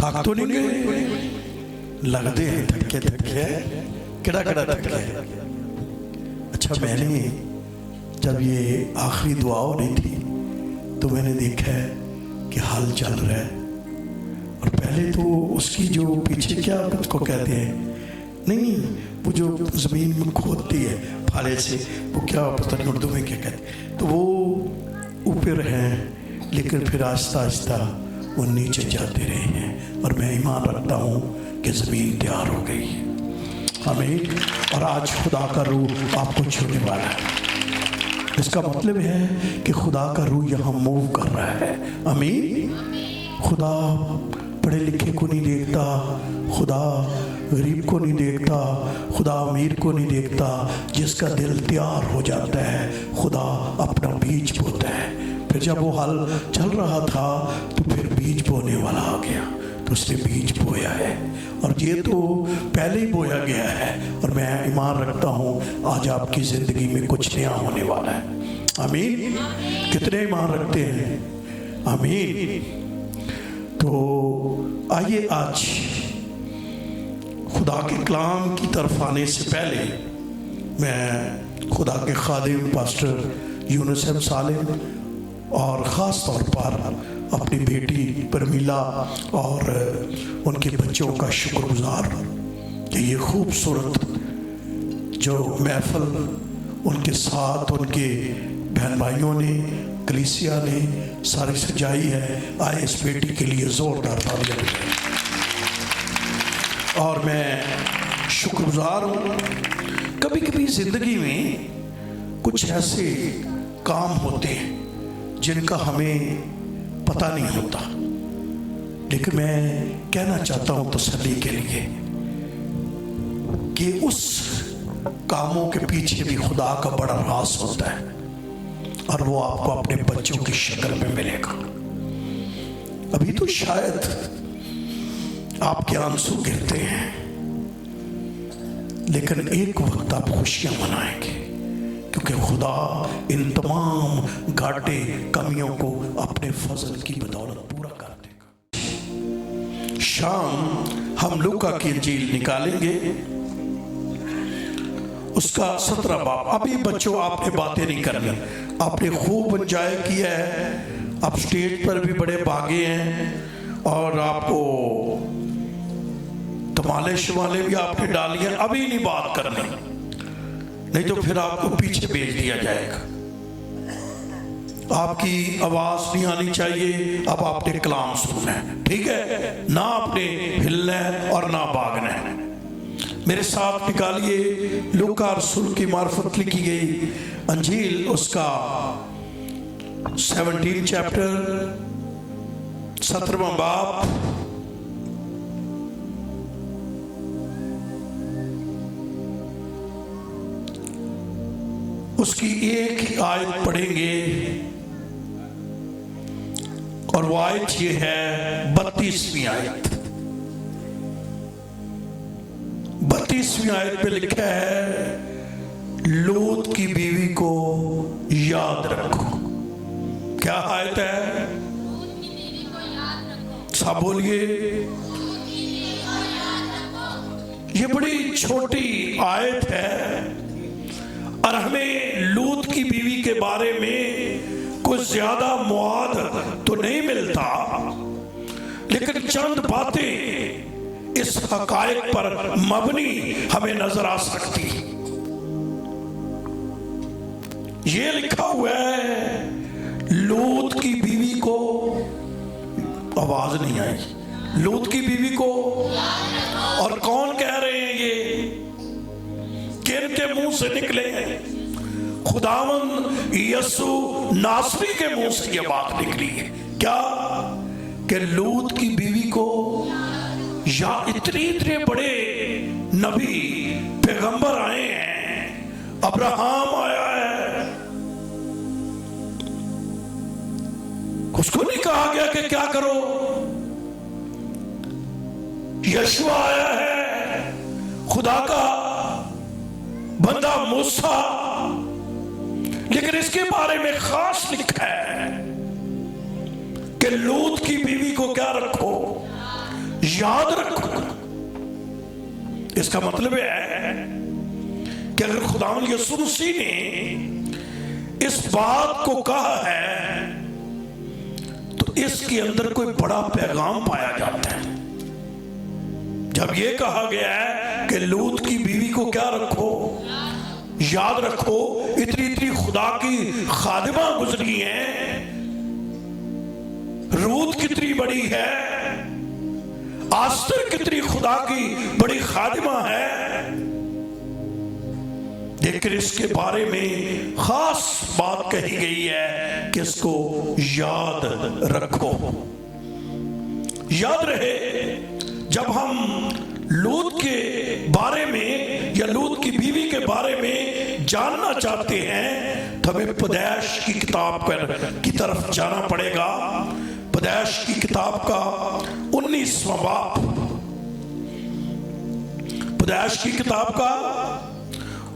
थक तो नहीं गए? लगते हैं थके थके, किड़ा किड़ा थके। अच्छा, मैंने जब ये आखिरी दुआ हो रही थी तो मैंने देखा है कि हल चल रहा है, और पहले तो उसकी जो पीछे क्या उसको कहते हैं, नहीं वो जो ज़मीन में खोदती है फाले से, वो क्या पता नहीं उर्दू में क्या कहते हैं, तो वो ऊपर हैं लेकिन फिर आहिस्ता आहिस्ता वो नीचे जाते रहे हैं। और मैं ईमान रखता हूँ कि ज़मीन तैयार हो गई है। आमीन। और आज खुदा का रूह आपको छूने वाला है। इसका मतलब है कि खुदा का रूह यहाँ मूव कर रहा है। आमीन। खुदा पढ़े लिखे को नहीं देखता, खुदा गरीब को नहीं देखता, खुदा अमीर को नहीं देखता। जिसका दिल तैयार हो जाता है खुदा अपना बीज बोता है। फिर जब वो हल चल रहा था तो फिर बीज बोने वाला आ गया, तो उसने बीज बोया है, और ये तो पहले ही बोया गया है। और मैं ईमान रखता हूँ आज आपकी ज़िंदगी में कुछ नया होने वाला है। आमीन। कितने ईमान रखते हैं? आमीन। तो आइए आज खुदा के कलाम की तरफ आने से पहले मैं खुदा के खादिम पास्टर यूनुस अहमद सालिम और ख़ास तौर पर अपनी बेटी परमीला और उनके बच्चों का शुक्रगुजार कि ये खूबसूरत जो महफल उनके साथ उनके बहन भाइयों ने, कलीसिया ने सारी सजाई है। आए इस बेटी के लिए ज़ोरदार तालियां बजाएं। और मैं शुक्रगुजार हूँ। कभी कभी ज़िंदगी में कुछ ऐसे काम होते हैं जिनका हमें पता नहीं होता, लेकिन मैं कहना चाहता हूँ तसल्ली के लिए कि उस कामों के पीछे भी खुदा का बड़ा राज होता है, और वो आपको अपने बच्चों की शक्ल में मिलेगा। अभी तो शायद आपके आंसू गिरते हैं, लेकिन एक वक्त आप खुशियां मनाएंगे, क्योंकि खुदा इन तमाम घाटे कमियों को अपने फजल की बदौलत पूरा कर देगा। शाम हम लूका की इंजील निकालेंगे, उसका 17 बाब। अभी बच्चों आपने बातें नहीं करनी, आपने खूब एंजॉय किया है, आप स्टेज पर भी बड़े भागे हैं, और आपको तमाले शमाले भी आपने डाली हैं। अभी नहीं बात करनी, नहीं तो फिर आपको पीछे भेज दिया जाएगा। आपकी आवाज नहीं आनी चाहिए, अब आपने कलाम सुनना है, ठीक है? ना आपने हिलना है और ना भागना है। मेरे साथ निकालिए लूका रसूल की मार्फत लिखी गई अंजील, उसका 17 चैप्टर 17वां बाब, उसकी एक ही आयत पढ़ेंगे, और वो आयत ये है 32वीं आयत। 32वीं आयत पे लिखा है लूत की बीवी को याद रखो। क्या आयत है? सब बोलिए। ये बड़ी छोटी आयत है, और हमें लूत की बीवी के बारे में कुछ ज्यादा मुआद तो नहीं मिलता, लेकिन चंद बातें इस हकायक पर मबनी हमें नजर आ सकती। ये लिखा हुआ है लूत की बीवी को, आवाज नहीं आई, लूत की बीवी को, और कौन कह रहे हैं ये? किनके मुंह से निकले हैं? खुदावंद यीशु नासरी के मुंह से ये बात निकली है। क्या? कि लूत की बीवी को, या इतने बड़े नबी पैगंबर आए हैं, अब्राहम आया है, उसको नहीं कहा गया कि क्या करो? यीशु आया है, खुदा का बंदा मूसा, लेकिन इसके बारे में खास लिखा है कि लूत की बीवी को क्या रखो? याद रखो। इसका मतलब है कि अगर खुदावंद यीशु मसीह ने इस बात को कहा है तो इसके अंदर कोई बड़ा पैगाम पाया जाता है। जब ये कहा गया है कि लूत की बीवी को क्या रखो, याद रखो, इतनी इतनी खुदा की खादिमा गुजरी हैं, रूत कितनी बड़ी है, आस्तर कितनी खुदा की बड़ी खादिमा है, लेकिन इसके बारे में खास बात कही गई है कि इसको याद रखो। याद रहे, जब हम लूत के बारे में या लूत की बीवी के बारे में जानना चाहते हैं तो हमें पैदाइश की किताब की तरफ जाना पड़ेगा। पैदाइश की किताब का 19वां बाब, पैदाइश की किताब का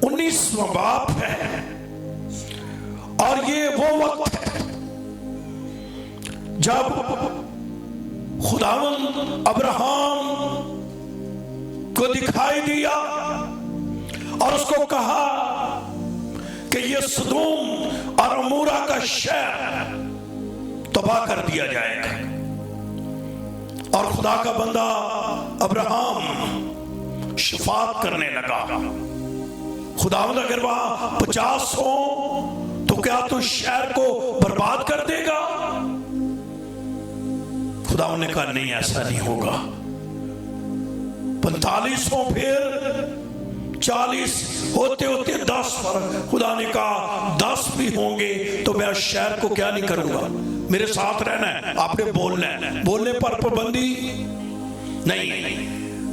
19वां बाब है। और ये वो वक्त है जब खुदावंद अब्राहम को दिखाई दिया और उसको कहा कि ये सदोम और अमोरा का शहर तबाह कर दिया जाएगा। और खुदा का बंदा अब्राहम शफात करने लगा, खुदावंद अगर वहां 50 हो तो क्या तू शहर को बर्बाद कर देगा? खुदा ने कहा नहीं, ऐसा नहीं होगा। 45 हो, फिर 40 होते होते 10 पर खुदा ने कहा 10 भी होंगे तो मैं शहर को क्या नहीं करूंगा, मेरे साथ रहना है, आपने बोलना है, बोलने पर पाबंदी नहीं।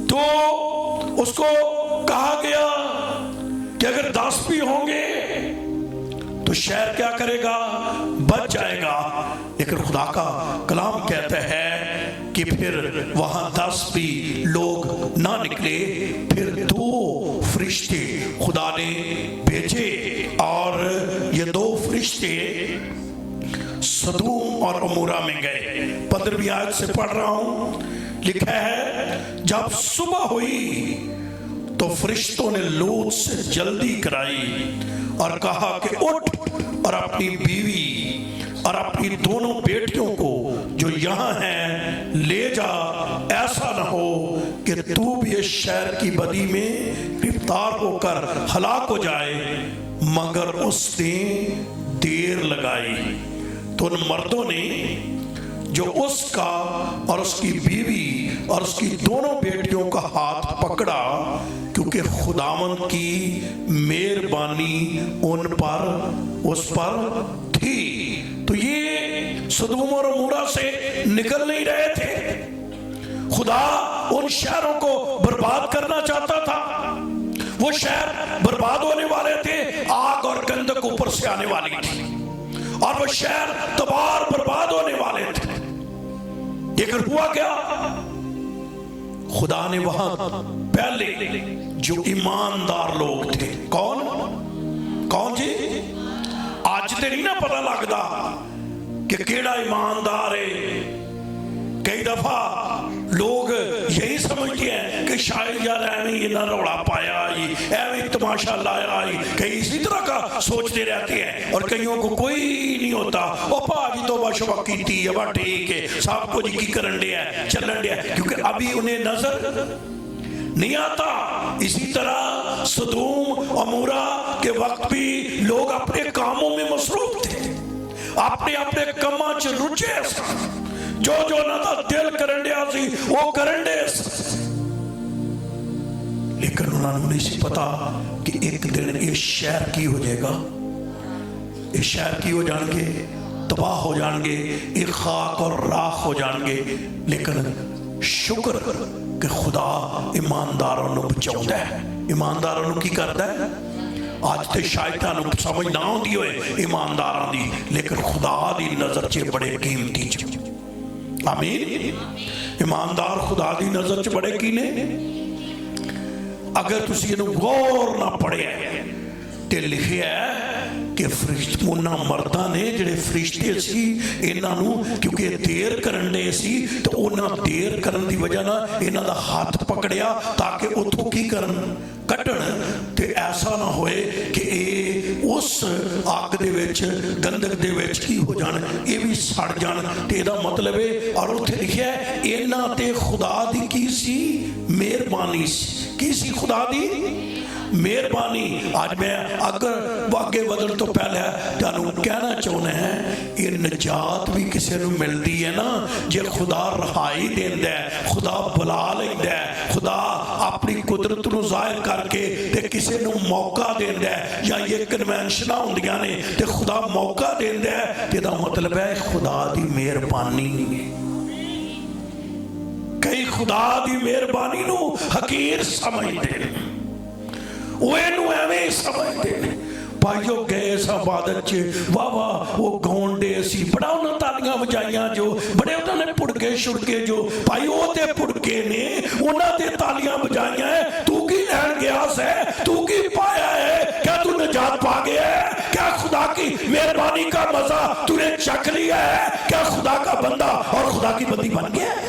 तो उसको कहा गया कि अगर 10 भी होंगे तो शहर क्या करेगा, बच जाएगा। लेकिन खुदा का कलाम कहता है कि फिर वहां 10 भी लोग ना निकले, फिर 2 फरिश्ते खुदा ने भेजे और ये 2 फरिश्ते सदूम और अमोरा में गए। 15वीं आयत से पढ़ रहा हूं, लिखा है जब सुबह हुई तो फरिश्तों ने लूत से जल्दी कराई और कहा कि उठ और अपनी बीवी और अपनी दोनों बेटियों को जो यहाँ हैं ले जा, ऐसा न हो कि तू भी इस शहर की बदी में गिरफ्तार होकर हलाक हो जाए। मगर उसने देर लगाई तो उन मर्दों ने जो उसका और उसकी बीवी और उसकी दोनों बेटियों का हाथ पकड़ा, क्योंकि खुदावंद की मेहरबानी उन पर, उस पर थी। तो ये सदोम और अमोरा से निकल नहीं रहे थे। खुदा उन शहरों को बर्बाद करना चाहता था। वो शहर बर्बाद होने वाले थे, आग और गंधक ऊपर से आने वाली थी और वो शहर तबाह बर्बाद होने वाले थे। लेकिन हुआ क्या, खुदा ने वहां पहले जो ईमानदार लोग थे, कौन जी, आज तो नहीं ना पता लगता कि केड़ा ईमानदार है। कई दफा लोग यही समझते हैं कि शायद यार एवं इन्ना रौला पाया, एवं तमाशा लाया, कई इसी तरह का सोचते रहते हैं और कईयों को कोई नहीं होता। वो भाजी तो बशवा की ठीक है, सब कुछ की करन दिया चलन दिया, क्योंकि अभी उन्हें नजर नहीं आता। इसी तरह सदोम अमोरा के वक्त भी लोग अपने कामों में मसरूफ थे, अपने अपने कामां च रुझे, जो जो ना दिल करन दिया सी वो करन दे। लेकिन उन्होंने नहीं सी पता कि एक दिन इस शहर की हो जाएगा, इस शहर की हो जाएंगे, तबाह हो जाएंगे, एक खाक और राख हो जाएंगे। लेकिन शुक्र कि खुदा ईमानदारों को बचाता है। ईमानदारों की करता है। आज तो शायद तुहानू समझ ना आती होए ईमानदारों की, लेकिन खुदा की नजर च बड़े कीमती च। आमीन। ईमानदार खुदा की नजर च बड़े कीने। अगर तुसी इहनू गौर ना पढ़िया ते लिखिया कि फरिश्ते उन्होंने मर्दा ने जिहड़े फरिश्ते सी इन्हां नूं क्योंकि देर करन दे सी तो उन्होंने देर करन दी वजह नाल इन्हां दा हाथ पकड़िया ताकि उत्थों की करन कट्टण ते ऐसा ना होए कि ये उस अग दे विच गंधक दे विच की हो जाण ये भी सड़ जाण ते इहदा मतलब है। और उत्थे लिखिआ इन्हां ते खुदा दी की सी मेहरबानी सी की सी खुदा दी मेहरबानी। आज मैं अगर आगे बढ़ने तो पहले तुहानूं कहना चाहुंदा है ये निजात भी किसी नूं मिलदी है ना जे खुदा रहाई देंदा है, खुदा बुला लैंदा है, खुदा अपनी कुदरत नूं ज़ाहिर करके ते किसी नूं मौका देंदा है या ये कन्वेंशनां हुंदियां ने ते खुदा मौका देंदा है ते दा मतलब है खुदा दी मेहरबानी। कई खुदा दी मेहरबानी नूं हकीर समझदे ने वो एवें समझते हैं। भाइयों गए इस इबादत च वाह वाह वो गाउन डे सी बड़ा उन्होंने तालियां बजाइयां जो बड़े उन्होंने पुड़के छुड़के जो भाई वो ते पुड़के ने उन्होंने तालियां बजाइयां है। तू की लैन गया है, तू की पाया है, क्या तू निजात पा गया है, क्या खुदा की मेहरबानी का मजा तूने चख लिया है, क्या खुदा का बंदा और खुदा की बंदी बन गया है।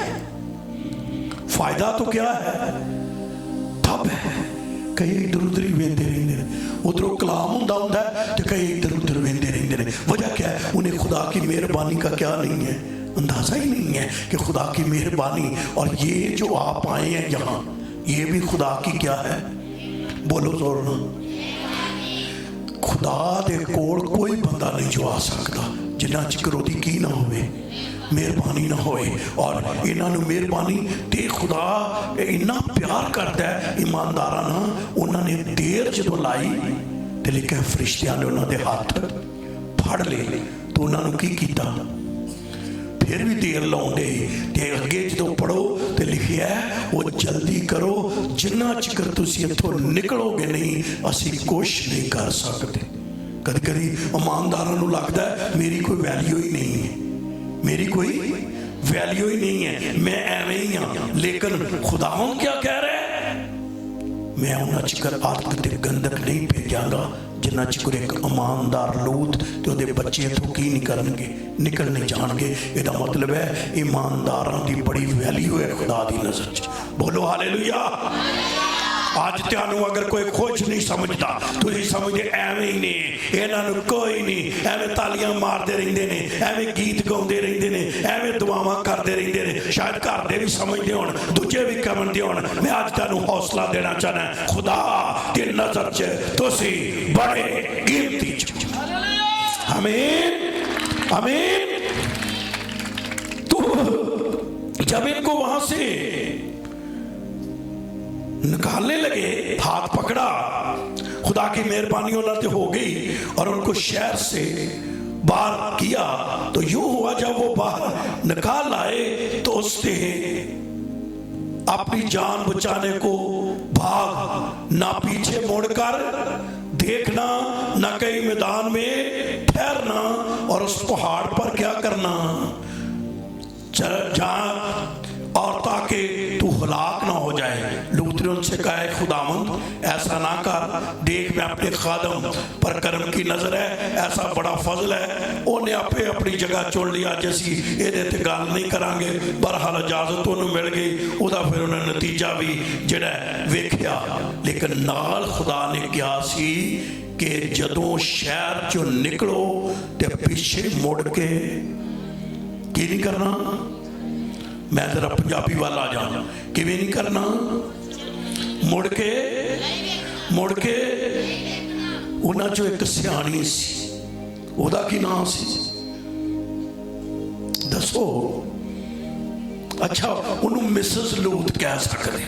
फायदा तो क्या है तब है कई इधर उधर ही वेंदे रहंदे ने उधरों कलाम हुंदा हुंदा ते कई इधर उधर वेंदे रहंदे ने। वजह क्या है उन्हें खुदा की मेहरबानी का क्या नहीं है अंदाजा ही नहीं है कि खुदा की मेहरबानी। और ये जो आप आए हैं यहाँ ये भी खुदा की क्या है बोलो जोर ना। खुदा दे कोल कोई बंदा नहीं जो आ सकता जिन्ना चिकर ओदी की ना होवे मेहरबानी ना होए। और इन्होंने मेहरबानी ते खुदा इन्ना प्यार करता है ईमानदारा ना उन्होंने देर जो लाई तो लिखा फरिश्तियां ने उन्होंने हाथ फड़ ले तो उन्होंने की किया फिर भी देर लाउंदे ते अगे जो पढ़ो तो लिखिया वो जल्दी करो जिन्ना चिकर तुसीं इत्थों निकलोगे नहीं असी कुछ नहीं कर सकते। कभी कभी ईमानदारां नूं लगदा है मेरी कोई वैल्यू ही नहीं है, मेरी कोई वैल्यू ही नहीं है, मैं एवें ही हाँ। लेकिन खुदा हम क्या कह रहे हैं मैं उन्हें चिकर आदत ते गंदक नहीं भेजांगा जिन्ना चिकर एक ईमानदार लूत ते उहदे बच्चे इत्थों की नहीं करनगे निकल नहीं जाणगे। इहदा मतलब है ईमानदारां दी बड़ी वैल्यू है खुदा दी नज़र च। बोलो हालेलुया। आज तुहानूं अगर कोई खुश नहीं समझता तुसीं समझदे एवें ही ने इन्हां कोई नहीं एवें तालियां मारते रहंदे ने एवें गीत गाउंदे रहंदे ने एवें दुआवां करते रहंदे ने। शायद घर दे भी समझदे होण दूजे भी समझदे होण। मैं आज तुहानूं हौसला देना चाहना खुदा दी नज़र च तुसीं बड़े कीमती हो। आमीन आमीन। तो जब इनको वहां से निकालने लगे हाथ पकड़ा खुदा की मेहरबानी उन्होंने हो गई और उनको शहर से बाहर किया। तो यूं हुआ जब वो बाहर निकाल आए तो उसने अपनी जान बचाने को भाग ना पीछे मुड़कर देखना ना कहीं मैदान में ठहरना और उस पहाड़ पर क्या करना जहां और ताकि तू हलाक ना हो जाए। लूत ने उनसे कहा है खुदावंद ऐसा ना कर, देख मैं अपने खादम पर करम की नजर है, ऐसा बड़ा फजल है उन्हें आपे अपनी जगह चुन लिया जैसी ये गल नहीं करांगे। बहरहाल इजाजत उन्होंने मिल गई उदा फिर उन्हें नतीजा भी जिहड़ा वेख्या। लेकिन नाल खुदा ने कहा सी कि जदों शहर चो निकलो ते पीछे मुड़ के की नहीं करना। मैं जरा पंजाबी वाल आ जाऊँ कि नहीं करना मुड़ के उन्हां चो एक सियाणी सी ओदा की नाम सी दसो। अच्छा उन्होंने मिसेस लूत कह सकते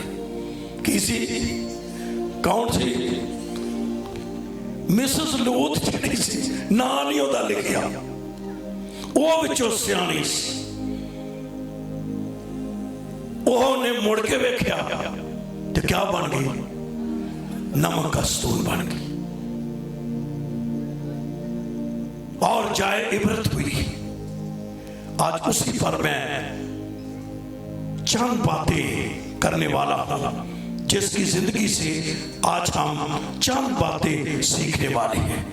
की सी कौन सी मिसेस लूत जी सी ना नहीं ओदा लिखिया वो विचों सियाणी सी। उन्होंने मुड़ के वेख्या तो क्या बन गई नमक का स्तूल बन गई और जाए इबरत हुई। आज उसी पर मैं चंद बातें करने वाला हूं जिसकी जिंदगी से आज हम चंद बातें सीखने वाले हैं।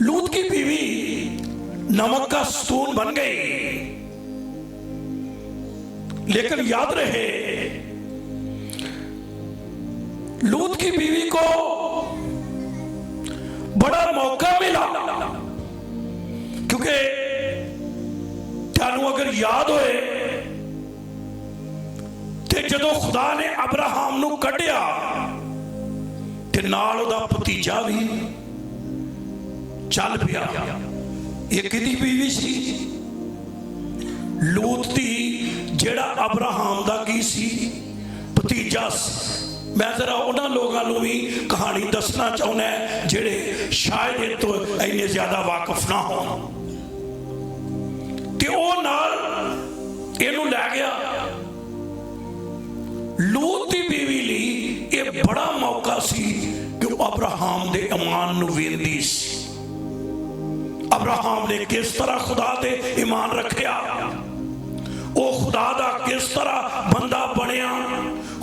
लूत की बीवी नमक का स्तून बन गई। लेकिन याद रहे, लूत की बीवी को बड़ा मौका मिला, क्योंकि अगर याद होए ते जदों खुदा ने अब्राहम नूं कढ़िया ते नाल उहदा भतीजा भी चल पिया। एक किहदी बीवी सी? लूत दी, जेड़ा अब्राहम दा की सी भतीजा सी। मैं जरा उन्हां लोगां नूं भी कहानी दसना चाहुंदा है जेड़े शायद इह तो इन्ने ज्यादा वाकफ ना होण। ते ओह नाल इहनूं लै गया। लूत दी बीवी लई यह बड़ा मौका सी कि अब्राहम दे ईमान नूं वेंदी सी। अब्राहम ने किस तरह खुदा ते ईमान रखिया, वो खुदा दा किस तरह बंदा बनया,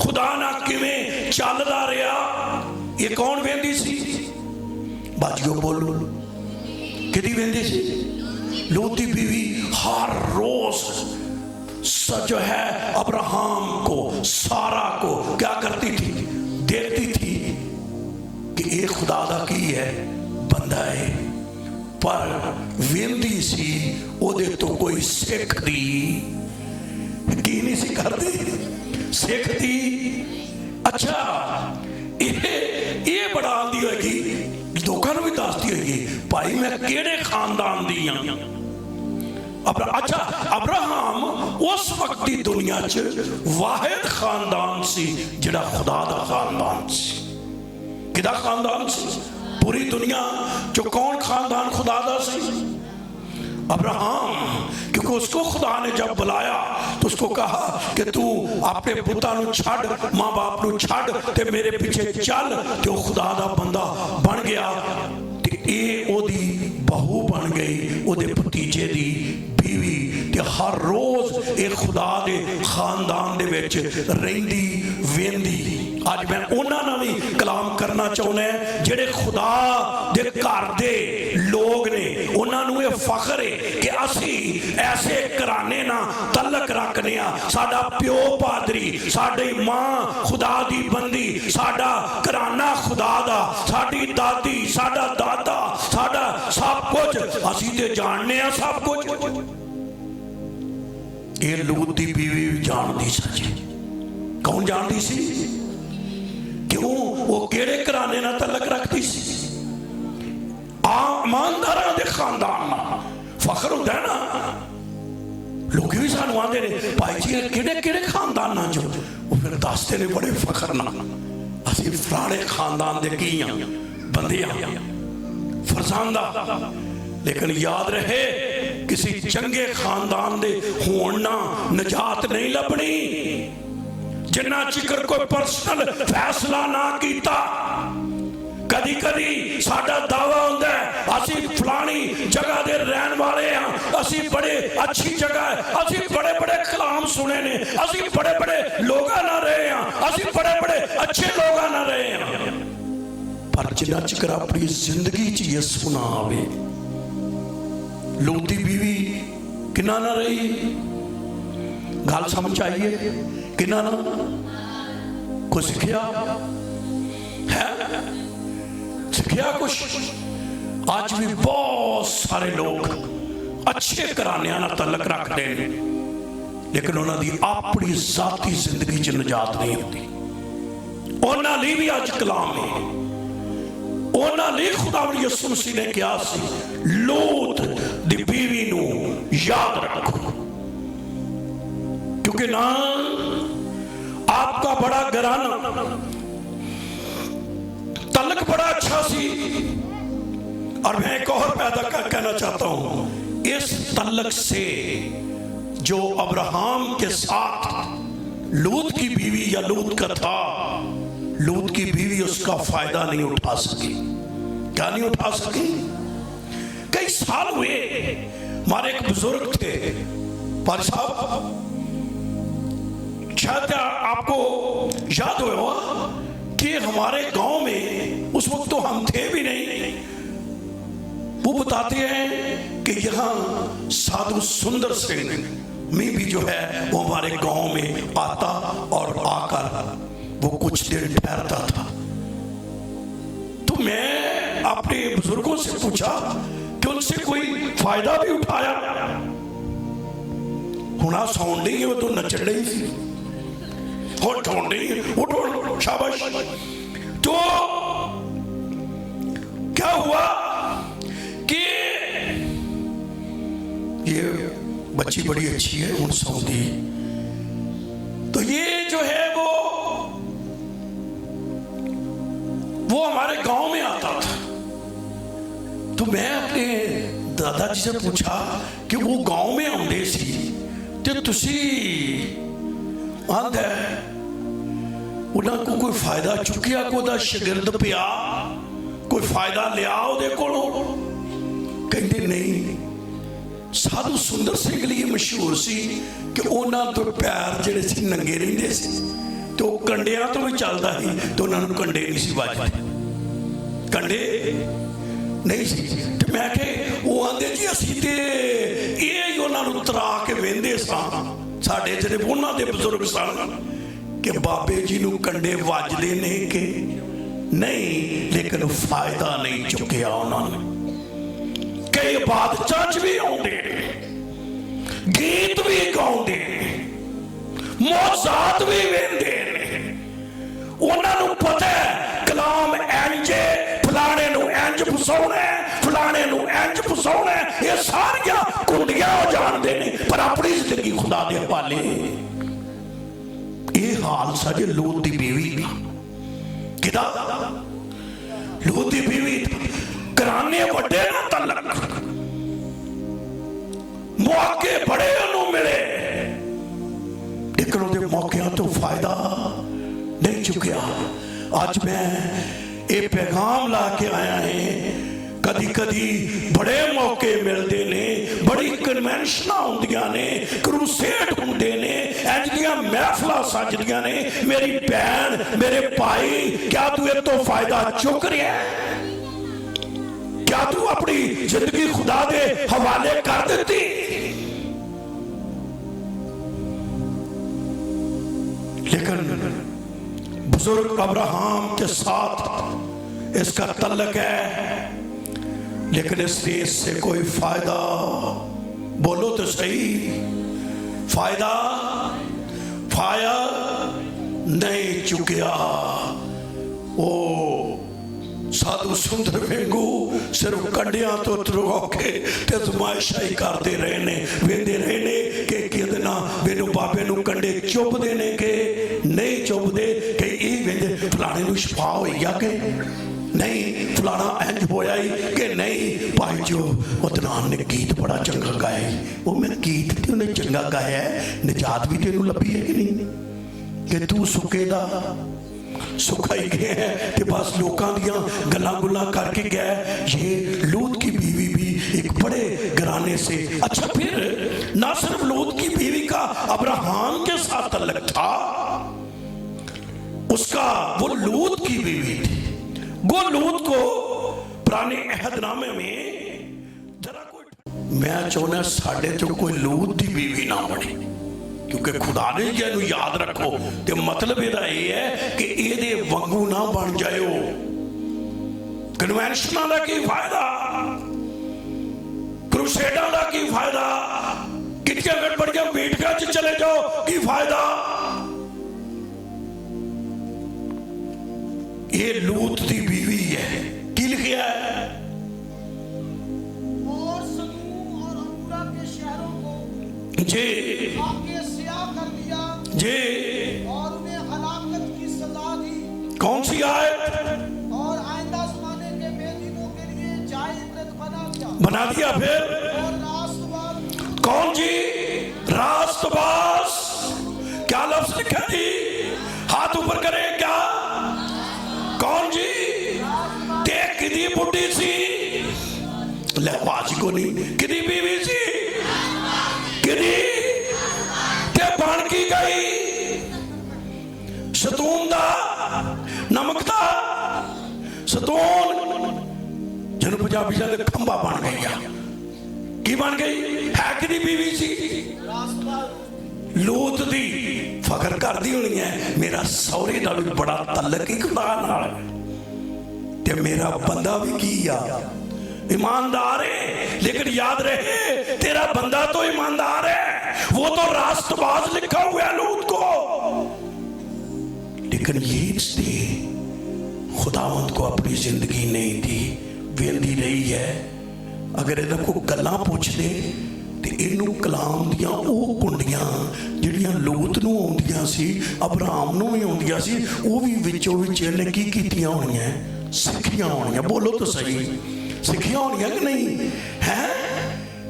खुदा ना किवें चलदा रहा, ये कौन वेंदी सी? बाजियो बोलो, किहदी वेंदी सी? लूत दी बीवी हर रोज जो है अब्राहम को, सारा को क्या करती थी? देखती थी कि ये खुदा दा की है, बंदा है, पर वेंदी सी ओदे तो कोई सिखदी की नहीं सी करदी, सिखदी। अच्छा, ये बड़ा आंदी होगी, लोगों को भी दसती होगी, भाई मैं केड़े खानदान दी हां। अच्छा, अब्राहम उस वक्त की दुनिया च वाहिद खानदान सी जिहड़ा खुदा दा खानदान सी। किहदा खानदान सी? पूरी दुनिया जो कौन खानदान खुदा दा सी? अब्राहम। क्योंकि उसको खुदा ने जब बुलाया तो उसको कहा कि तू अपने पुत्रा नूं छड्ड, मां बाप नूं छड्ड ते मेरे पीछे चल। ते वो खुदा दा बंदा बन गया ते ये ओदी बहू बन गई, ओदे भतीजे दी बीवी। ते हर रोज ये खुदा दे खानदान दे विच रहिंदी वेंदी। अज मैं उन्हां नाल भी कलाम करना चाहुंदा है जिहड़े खुदा दे घर दे लोग ने। उन्हां नूं ये फखर है कि असी ऐसे घराने ना तलक रखने आ। साडा प्यो पादरी, साडी मां खुदा दी बंदी, साडा घराना खुदा दा, साडी दादी, साडा दादा, साडा सब कुछ असी ते जानने आ सब कुछ। ये लूत दी बीवी भी जानदी सी। कौन जानदी सी? क्यों? वो केड़े घराने नाल तलक रखती सी? ईमानदारां दे खानदान नाल फखर हुंदा है ना। लोग भी सानू आंदे ने भाई जी केड़े केड़े खानदान नाल जो, वो फिर दसदे ने बड़े फखर नाल, असीं फलाणे खानदान दे की हां, बंदे हां, फरजांदा। लेकिन याद रहे, किसी चंगे खानदान दे होण नाल निजात नहीं लभनी। जिन्ना चिकर कोई पर्सनल फैसला ना कीता। कदी कदी साडा दावा हुंदा है असी फलानी जगह दे रहन वाले हां, असी बड़े अच्छी जगह है, असी बड़े बड़े कलाम सुने ने, असी बड़े बड़े लोगां नाल रहे हां, असी बड़े बड़े अच्छे लोगां नाल रहे हां। पर जिन्ना चिकर अपनी जिंदगी च यसू ना आवे। लूत दी बीवी किन्ना ना रही? गल समझ आइए? किन्ना ना? कुछ सिखिया है? सिखिया कुछ? आज भी बहुत सारे लोग अच्छे घराने नाल तलक रखते हैं, लेकिन उन्होंने अपनी जाती जिंदगी च निजात नहीं होती। उन्होंने लिए भी अज कलाम है, उन्होंने खुदा यसू मसीह ने कहा सी लूत दी बीवी नूं याद रखो, क्योंकि ना आपका बड़ा घराना तलक बड़ा अच्छा सी। और मैं एक और पैदा कहना चाहता हूं, इस तलक से जो अब्राहम के साथ लूत की बीवी या लूत का था, लूत की बीवी उसका फायदा नहीं उठा सकी। क्या नहीं उठा सकी? कई साल हुए, हमारे एक बुजुर्ग थे पर साहब, शायद आपको याद हुआ कि हमारे गांव में उस वक्त तो हम थे भी नहीं, वो बताते हैं कि यहाँ साधु सुंदर सिंह में भी जो है वो हमारे गांव में आता और आकर वो कुछ देर ठहरता था। तो मैं अपने बुजुर्गों से पूछा कि उनसे कोई फायदा भी उठाया। हुना सौन नहीं, वो तो नचड़ रही थी, उठो शाबाश। तो क्या हुआ कि ये बच्ची बड़ी अच्छी है, उन सऊदी। तो ये जो है वो हमारे गांव में आता था। तो मैं अपने दादाजी से पूछा कि वो गांव में आउंदे सी ते तुसी आंदा उन्होंने को कोई फायदा चुकिया, कोई शागिर्द पिया, कोई फायदा लिया ਉਹਦੇ ਕੋਲੋਂ? ਕਹਿੰਦੇ नहीं, साधु सुंदर सिंह लिए मशहूर सी कि उन्होंने तो पैर ਜਿਹੜੇ ਸੀ ਨੰਗੇ ਰਹਿੰਦੇ ਸੀ ਤੇ ਉਹ ਕੰਡਿਆਂ ਤੋਂ ਵੀ ਚੱਲਦਾ ਸੀ ਤੇ ਉਹਨਾਂ ਨੂੰ ਕੰਡੇ ਨਹੀਂ ਸੀ ਵੱਜਦੇ, ਕੰਡੇ नहीं सी। तो मैं कि वो आंदे जी असी ते ये ही उन्होंने तरा के वेंदे साडे जेडे उन्हां दे बुजुर्ग सन कि बाबे जी नूं कंडे वजदे ने कि नहीं, लेकिन फायदा नहीं चुकिया उन्होंने। कई बादशाह च भी आउंदे, गीत भी गाउंदे, मौजात भी वेंदे ने। उन्होंने पता है कलाम इंजे फलाने नूं इंज फसाउणा है, फलाने नूं इंज फसाउणा है, ये सारियां कुंडियां हो जानदे ने, पर अपनी जिंदगी खुदा दे हवाले। ये हाल साजे लूत दी बीवी दा, किदा लूत दी बीवी घराने वड्डे ना तलक, मौके बड़े उन्हों मिले, लेकिन उहदे मौकियां तो फायदा नहीं चुकिया। आज मैं ये पैगाम ला के आया है, कदी कदी बड़े मौके मिलते ने, बड़ी कन्वेंशन होंदियां ने, क्रूसेड होंदे ने, इंज दियां महफिलां सजदियां ने। मेरी भैन, मेरे भाई, क्या तू ये तो फायदा चुक रहा है? क्या तू अपनी जिंदगी खुदा दे हवाले कर देती? लेकिन बुजुर्ग अब्राहम के साथ इसका तल्लक है, लेकिन इस देश से कोई फायदा, बोलो तो सही, फायदा नहीं चुकिया। ओ साधु सुंदर वेंगू सिर्फ कंडियां तो तुरवा के ते जमाइशाई करते रहे ने, वेंदे रहे ने कि किदना वेनू बाबे नू कंडे चुभदे ने कि नहीं चुभदे, कि ई वेंदे फलाने नू शफा होई या कि नहीं, फलाना इंज होया ही कि नहीं। भाई जो उदनान ने गीत बड़ा चंगा गाया, वो मैं गीत ते उन्हें चंगा गाया है, निजात भी तेनू लभी है कि नहीं, कि तू सुखे दा सुखा ही गया है कि बस लोगों दियां गल्लां गुल्लां करके गया। ये लूत की बीवी भी एक बड़े घराने से। अच्छा, फिर ना सिर्फ लूत की बीवी का अब्राहम के साथ तल्लक था, उसका वो लूत की बीवी थी। वो लूत को पुराने अहदनामे में जरा कोई, मैं चाहना साढ़े तो कोई लूत की बीवी ना बने, क्योंकि खुदा ने जिन्होंने याद रखो तो मतलब यह है कि ये वांगू ना बन जाओ। कन्वेंशन का की फायदा, क्रूसेडा का की फायदा, कितने गड़बड़ियां मीटिंगां च चले जाओ की फायदा। ये लूत की बीवी है, की लिखा है? और सदूम और अमोरा के शहरों को जी जी और उन्हें हलाकत की सजा दी। कौन सी आयत? और आइंदा ज़माने के बेदीनों के लिए जाए इबरत बना दिया। फिर और रास्तबाज, कौन जी? रास्तबाज। क्या लफ्ज लिखा थी? हाथ ऊपर करे क्या? कौन जी? देख किदी बुढ़ी सी, ले बाजी को नहीं, किदी बीवी सी, किदी बन की गई शतून दा, नमक दा शतून, जिन्होंने पंजाबी दे खंबा बन गई आ। की बन गई है कि नहीं बीवी सी लूत दी फकर करदी होनी है मेरा सौरे नाल भी बड़ा तलक ही खुदा नाल ते मेरा बंदा भी की आ ईमानदार है। लेकिन याद रहे तेरा बंदा तो ईमानदार है, वो तो रास्तबाज लिखा हुआ है लूत को। लेकिन ये इसने खुदावंद को अपनी जिंदगी नहीं दी, वेंदी रही है। अगर इन्हें को गल्लां पूछ दे तो इनू कलाम दियां वो कुंडियां जिहड़ियां लूत नूं आउंदियां सी, अब्राहम नूं भी आउंदियां सी, वो भी विचों विच इन्हें की कीतियां होणियां, सिखियां होणियां। बोलो तो सही, सिखियां होणियां कि नहीं है?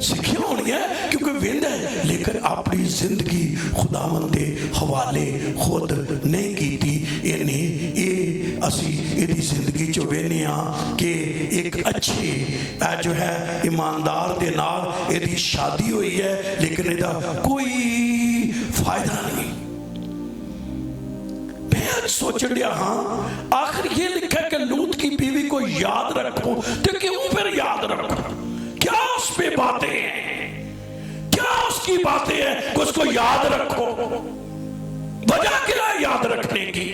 सिखियां होणियां क्योंकि वेंदा है लेकिन अपनी जिंदगी खुदावंद दे हवाले खुद नहीं कीती। इन्हें ये असी इहदी जिंदगी चो वेखने आ कि एक अच्छे जो है ईमानदार दे नाल इहदी शादी हुई है लेकिन इहदा कोई फायदा नहीं। मैं सोच लिया हाँ आखिर ये लिखा कि लूत की बीवी को याद रखो, तो क्यों फिर याद रखो? क्या उस पे बातें हैं, क्या उसकी बातें हैं कि उसको याद रखो? वजह क्या है याद रखने की?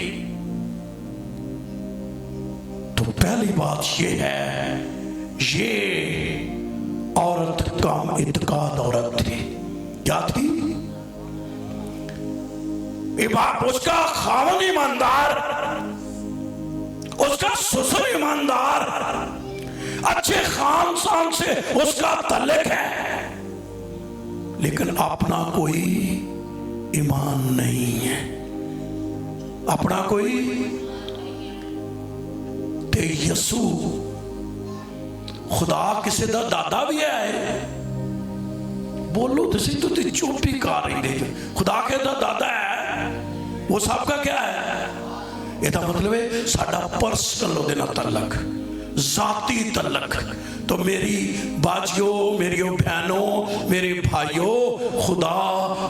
तो पहली बात ये है, ये औरत काम इत्काद औरत थी। क्या थी? उसका खावन ईमानदार, उसका ससुर ईमानदार, अच्छे खानदान से उसका तल्लुक है, लेकिन अपना कोई ईमान नहीं है, अपना कोई। ते यसू खुदा किसी दा दादा भी है? बोलो तो सही, तो चुप ही कर रही दे। खुदा के दा दादा है, वो सबका क्या है? ਇਹਦਾ मतलब है साडा पर्सनल ਉਹਦੇ ਨਾਲ तल्लक, जाती तल्लक। तो मेरी बाजियों, मेरी बहनों, मेरे भाइयों, खुदा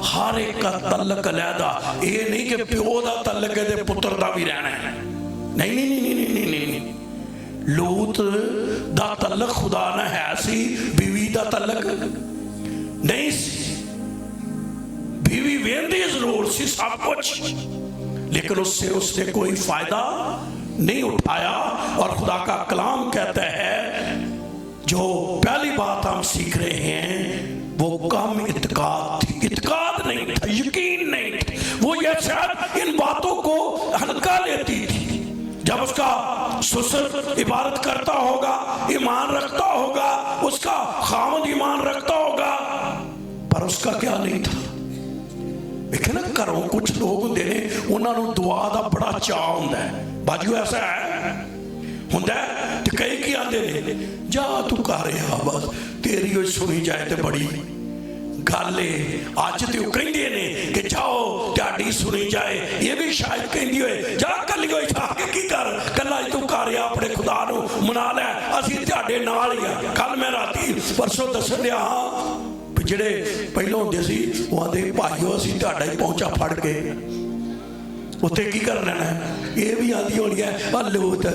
हर एक का तल्लक अलहदा। ये नहीं कि प्यो का तल्लक है पुत्र का भी रहना है, नहीं नहीं नहीं नहीं नहीं नहीं, नहीं। लूत दा तल्लक खुदा ना है सी, बीवी का तल्लक नहीं सी। बीवी वेंदी जरूर सी सब कुछ, लेकिन उससे उसने कोई फायदा नहीं उठाया। और खुदा का कलाम कहता है जो पहली बात हम सीख रहे हैं वो कम इत्काद थी। इत्काद नहीं था, यकीन नहीं था। वो ये शायद इन बातों को हल्का लेती थी। जब उसका ससुर इबादत करता होगा, ईमान रखता होगा, उसका खामद ईमान रखता होगा, पर उसका क्या नहीं था। देखना घरों कुछ लोग होंगे ने, उन्होंने दुआ का बड़ा चाह होंदा है। बाजू ऐसा है होंदा है, ते कई की आंदे ने जा तू कर आ बस तेरी वो सुनी जाए तो बड़ी गल है। अज तो कहते ने कि जाओ त्याडी सुनी जाए, ये भी शायद कहती होए जा कली होई जाके की कर, कला तू कर आ अपने खुदा नूं मना लै, असीं त्याडे नाल ही आ। कल मैं राती परसों दसन दिया ਜਿਹੜੇ ਪਹਿਲਾਂ ਹੁੰਦੇ ਸੀ ਉਹ ਆਂਦੇ ਭਾਈਓ ਅਸੀਂ ਤੁਹਾਡਾ ਹੀ ਪਹੁੰਚਾ ਫੜ ਕੇ ਉੱਥੇ ਕੀ ਕਰ ਲੈਣਾ। ਇਹ ਵੀ ਆਂਦੀ ਹੋਣੀ ਹੈ ਆ ਲੂਤ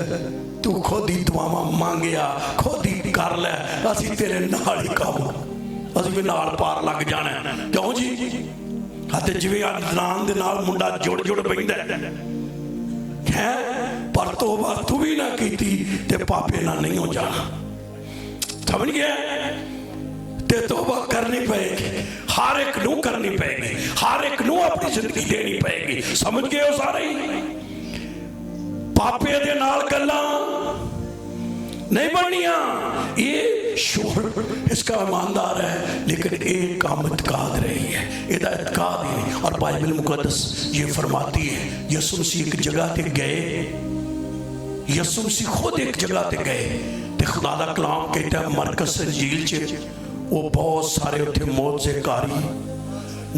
ਤੂੰ ਖੁਦ ਹੀ ਦੁਆਵਾਂ ਮੰਗਿਆ, ਖੁਦ ਹੀ ਕਰ ਲੈ, ਅਸੀਂ ਤੇਰੇ ਨਾਲ ਹੀ ਕੰਮ, ਅਸੀਂ ਵੀ ਨਾਲ ਪਾਰ ਲੱਗ ਜਾਣਾ। ਕਿਉਂ ਜੀ? ਅਤੇ ਜਿਵੇਂ ਅਦਨਾਨ ਦੇ ਨਾਲ ਮੁੰਡਾ ਜੁੜ ਜੁੜ ਪੈਂਦਾ ਹੈ, ਪਰ ਤੋਬਾ ਤੂੰ ਵੀ ਨਾ ਕੀਤੀ ਤੇ ਪਾਪੇ ਨਾਲ नहीं हो जाना। समझ गया? तौबा करनी पड़ेगी, हर एक नू करनी पड़ेगी, हर एक नू अपनी जिंदगी देनी पड़ेगी। समझ गए हो सारे? पापे दे नाल गल्लां नहीं बननियां। ये शोर इसका ईमानदार है, लेकिन एक काम इत्काद रही है, इहदा इत्काद ही नहीं। और बाइबल मुकद्दस ये फरमाती है, यीशु मसीह एक जगह ते गए, यीशु मसीह खुद एक जगह ते गए, ते खुदा दा कलाम कहता है मरकस इंजील च वो बहुत सारे उत्थे मौजज़ेकारी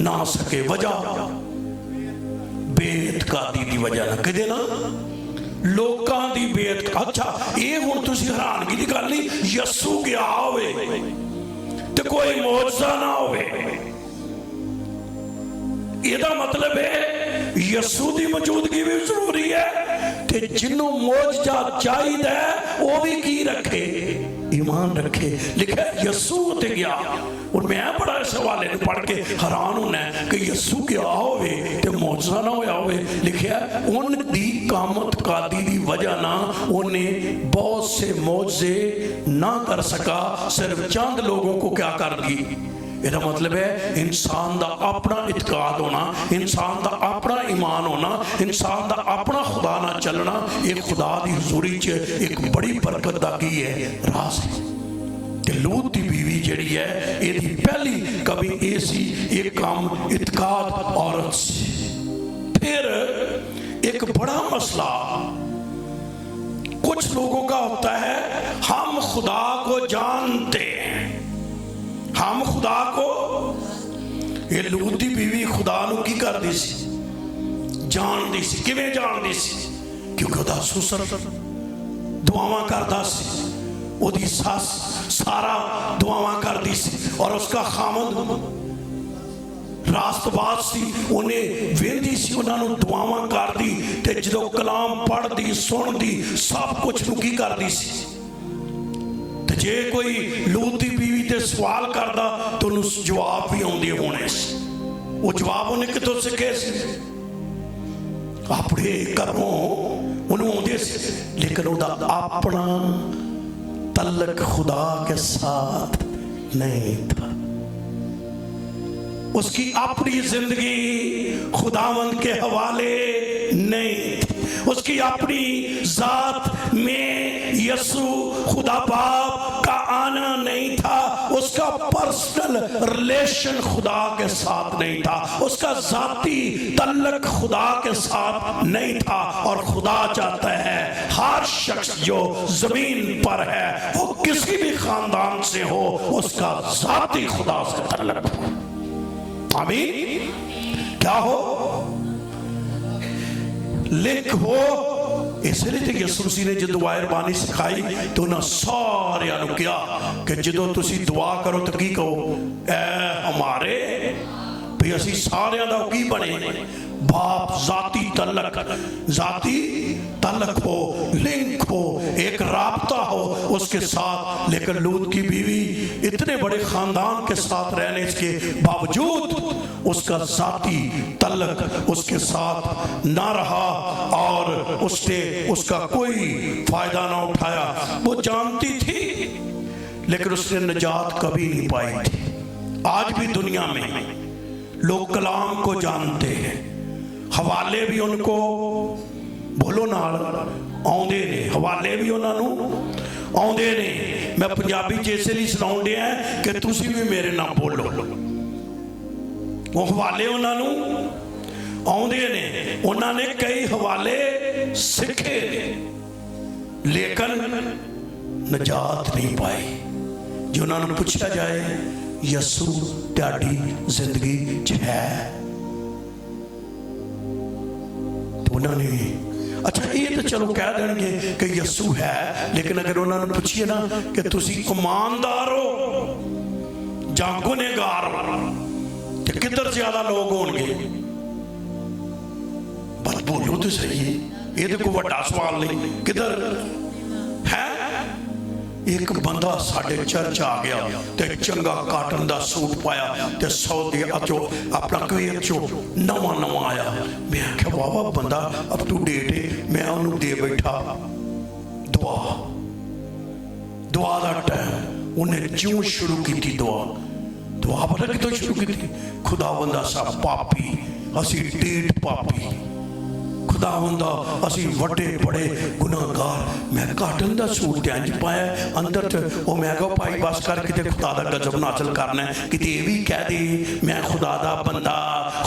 ना सके। वजह बेइत्कादी दी वजह ना कहते ना लोकां दी बेइत्कादी। अच्छा ये हुण तुसीं हैरानगी दी गल नहीं, यीशु गया होवे ते कोई मौजज़ा ना होवे, ਇਹਦਾ मतलब है यीशु की मौजूदगी भी जरूरी है, ते जिन्हों मौजज़ा चाहिए वो भी की रखे। ईमान रखे। लिखा यस्सू ते गया। और मैं बड़ा इस हवाले ने पढ़ के हैरान होना है कि यस्सू गया होवे ते मौजज़ा ना होया होवे। लिखा उन दी कामत कादी दी वजह ना उन्हें बहुत से मौजज़े ना कर सका, सिर्फ चंद लोगों को क्या कर दी। ਇਹਦਾ मतलब है इंसान का अपना इतकाद होना, इंसान का अपना ईमान होना, इंसान का अपना खुदा ना चलना, ये खुदा की हजूरी च एक बड़ी बरकत का की है राज है। ते लूत की बीवी जिहड़ी है इसकी पहली कभी ये सी एक काम इतकाद औरत सी। फिर एक बड़ा मसला कुछ लोगों का होता है, हम खुदा को जानते हैं, हम खुदा को। ये लूत दी बीवी खुदा नूं की करदी सी, जानदी सी। किवें जानदी सी? क्योंकि उहदा सुसर दुआवां करदा सी, उहदी सस सारा दुआवां करदी सी, और उसका खामद रास्तबाज सी। उन्हें वेंदी सी, उन्हां नूं दुआवां करदी ते जदों कलाम पढ़दी सुनदी सब कुछ नूं की करदी सी। जे कोई लूत की बीवी ते सवाल करदा तो उन्हें जवाब भी आउंदे होने से। वो जवाब उन्हें कितों सीखे सी? अपने घरों उन्हें आउंदे सी, लेकिन उहदा अपना तल्लक खुदा के साथ नहीं था। उसकी अपनी जिंदगी खुदावंद के हवाले नहीं थी। उसकी अपनी जात में यीशु खुदा बाप का आना नहीं था। उसका पर्सनल रिलेशन खुदा के साथ नहीं था। उसका जाती तल्लक खुदा के साथ नहीं था। और खुदा चाहता है हर शख्स जो जमीन पर है वो किसी भी खानदान से हो, उसका जाती खुदा से तल्लक हो। आमीन। क्या हो? लिख हो। इसलिए तो यीशु मसीह ने जो दुआ रबानी सिखाई तो उन्हें सारे क्या कि जो तुसी दुआ करो तो की कहो, ऐ हमारे भी असी सारे दा की बने बाप। जाती तलक हो, लिंक हो, एक राबता हो उसके साथ। लेकिन लूत की बीवी इतने बड़े खानदान के साथ रहने के बावजूद उसका जाती तलक उसके साथ ना रहा और उसने उसका कोई फायदा ना उठाया। वो जानती थी लेकिन उसने निजात कभी नहीं पाई थी। आज भी दुनिया में लोग कलाम को जानते हैं, हवाले भी उनको बोलो नाल आउंदे ने, हवाले भी उन्होंने आउंदे ने। मैं पंजाबी च इसलिए सुनाउण दिया कि तुसी भी मेरे नाल बोलो। वो हवाले उन्होंने आउंदे ने, उन्होंने कई हवाले सीखे लेकिन निजात नहीं पाई। जो उन्होंने पूछा जाए यीशु तुहाडी जिंदगी च है तो उन्होंने अच्छा ये तो चलो कह देंगे कि यीशु है, लेकिन अगर उन्होंने पूछिए ना कि तुसी ईमानदार हो जां गुनहगार हो तो किधर ज्यादा लोग होंगे? बस बोलो तो सही, ये तो कोई बड़ा सवाल नहीं। किधर है? एक बंदा साढ़े चर्च आ गया ते चंगा काटन का सूट पाया ते सऊदी अचो अपना कुवैत चो नवा आया। मैं आख्या वाह बंदा अप टू डेट है। मैं उन्होंने दे बैठा दुआ का टाइम। उन्हें ज्यों शुरू की दुआ पता कितों शुरू की? खुदावंदा सा पापी असी डेट पापी, खुदावंदा असी वड्डे बड़े गुनाहगार। मैं काटन का सूट इंज पाया अंदर वो मैं कहा भाई बस कर किते खुदा दा गजब नाचल करना है, किते ये भी कह दे मैं खुदा दा बंदा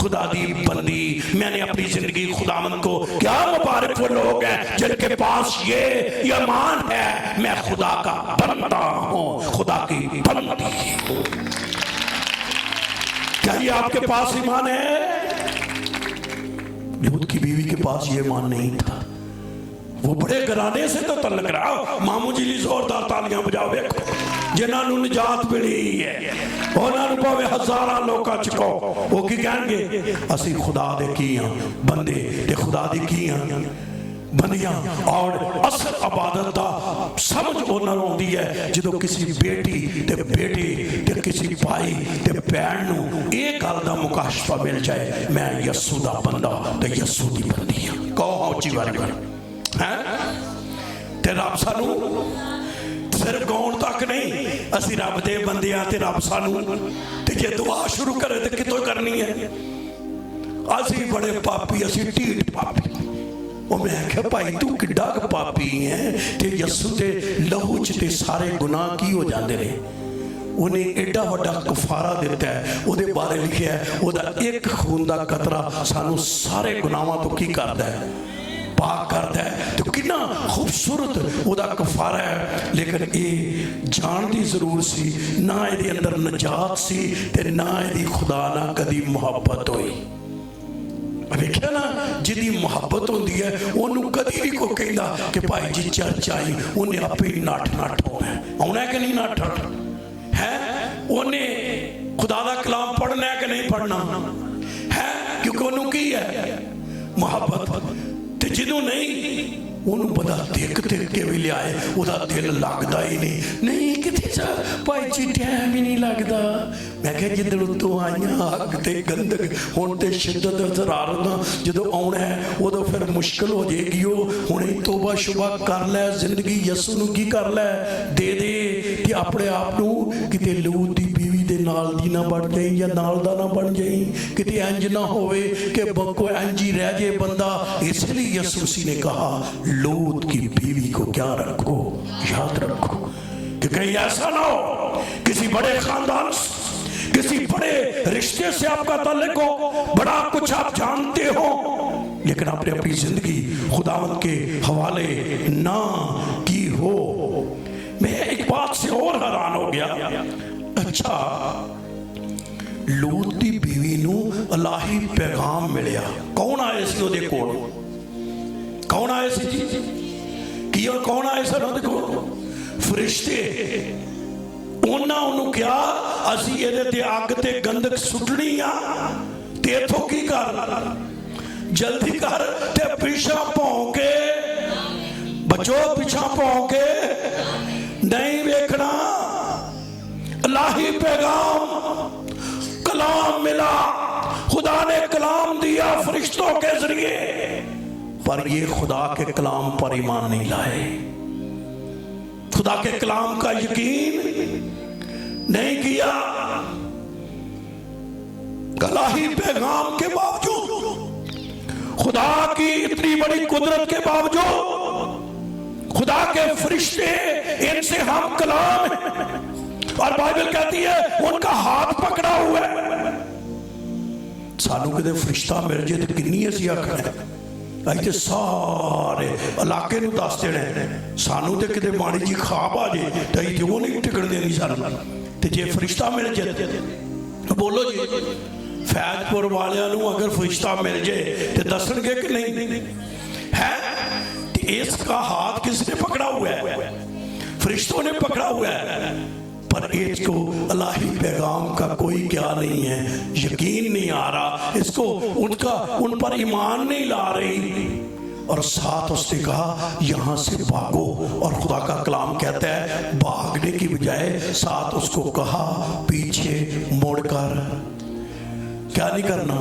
खुदा दी बंदी। मैंने अपनी जिंदगी खुदावंद को क्या मुबारक वो लोग हैं जिनके पास ये ईमान है मैं खुदा का बंदा हूँ, खुदा की बंदी हूँ। क्या ये आपके पास ईमान है? लूत की बीवी के पास ये ईमान नहीं था। वो बड़े घराने से तो तलक रहा। मामू जी ली जोरदार तालियां बजाओ देखो जिन्होंने निजात मिली है। उन्होंने भावे हजारां लोग चुको वो की कहेंगे असी खुदा दे की हाँ बंदे ते खुदा दी की हाँ। बंदियां और असल इबादत का समझ उन्होंने आती है जो किसी बेटी ते बेटे ते किसी भाई ते भैन नूं ये गल दा मुकाशफा मिल जाए, मैं यस्सू दा बंदा ते यस्सू दी बंदी हां। कहो उच्ची वारी हैं ते रब सानू सिर्फ गाउण तक नहीं, असी रब दे बंदे आ ते रब सानू ते जे दुआ शुरू करे तो कितों करनी है। असी बड़े पापी, असी ढीठ पापी। मैं क्या भाई तू किड्डा क पापी है ते यस्सू ते लहू च ते सारे गुनाह की हो जाते हैं। उन्हें एडा वड्डा कफारा दिता है, उहदे बारे लिखिया है उहदा एक खून का कतरा सानू सारे गुनाहां तो की करता है, पाक करता है। तो कितना खूबसूरत उहदा कफारा है। लेकिन ये जानती जरूर सी ना ये अंदर नजात सी ते ना ये खुदा ना कदी मुहब्बत हुई। वेख्या ना जिदी मुहब्बत होंदी है उन्होंने कदी भी कोई कहता कि भाई जी चर्च आई, उन्हें आपे ही नठ नठ आना है कि नहीं नठ है, उन्हें खुदा का कलाम पढ़ना है कि नहीं पढ़ना है, क्योंकि उन्होंने की है मुहब्बत। तो जिन्हों नहीं उन्होंने बड़ा देख देख के भी लियाए उदा दिल लगता ही नहीं कितने सा भाई जी टाइम ही नहीं लगता। मैं क्या जिधर उतों आईया अग ते गंदक हुण ते शिद्दत शरारत जो आना है उदों फिर मुश्किल हो जाएगी। हुणे तोबा शुबा कर लै, जिंदगी यस्सू नूं की कर लै, दे दे कि अपने आप नूं किते लूत दी बीवी दे नाल दी ना बन जाई या नाल दा ना बन जाई, किते इंज ना होवे कि बको इंज ही रह जाए बंदा। इसलिए यस्सू मसीह ने कहा लूत की बीवी को क्या रखो, याद रखो कि कहीं ऐसा ना हो किसी बड़े खानदान किसी बड़े रिश्ते से आपका ताल्लुक हो, बड़ा कुछ आप जानते हो, लेकिन आपने अपनी जिंदगी खुदावंद के हवाले ना की हो। मैं एक बात से और हैरान हो गया। अच्छा लूत दी बीवी नूं इलाही पैगाम मिलिया, कौन आए सी उहदे कोल, कौन आए सी जी की और कौन आए सन उहदे कोल? फरिश्ते। उन्हां उहनूं कहा असीं इहदे ते अग ते गंदक सुट्टनी आ ते इथों की कर, जल्दी कर ते पिछा भौं के बचो, पिछा भौं के नहीं वेखना। इलाही पैगाम कलाम मिला, खुदा ने कलाम दिया फरिश्तों के जरिए, पर ये खुदा के कलाम पर ईमान नहीं लाए, खुदा के कलाम का यकीन नहीं किया। इलाही पैगाम के बावजूद, खुदा की इतनी बड़ी कुदरत के बावजूद, खुदा के फरिश्ते इनसे हम कलाम है, और बाइबल कहती है उनका हाथ पकड़ा हुआ है। सानू किते फरिश्ता मिल जाए तो किन्नी असीं आखना, अं सारे इलाके नूं दस देना, सानू तो किते माड़ी जी खाब आ जाए तो अं वो नहीं टिकण देनी सानू। तो जे फरिश्ता मिल जाए तो बोलो जी फैजपुर वालियां नूं अगर फरिश्ता मिल जाए तो दसणगे कि नहीं है? इसका हाथ किसने पकड़ा हुआ है? फरिश्तों ने पकड़ा हुआ है, पर इसको इलाही पैगाम का कोई क्या नहीं है, यकीन नहीं आ रहा इसको, उनका उन पर ईमान नहीं ला रही। और साथ उसने कहा यहाँ से भागो, और खुदा का कलाम कहता है भागने की बजाय साथ उसको कहा पीछे मुड़कर क्या नहीं करना,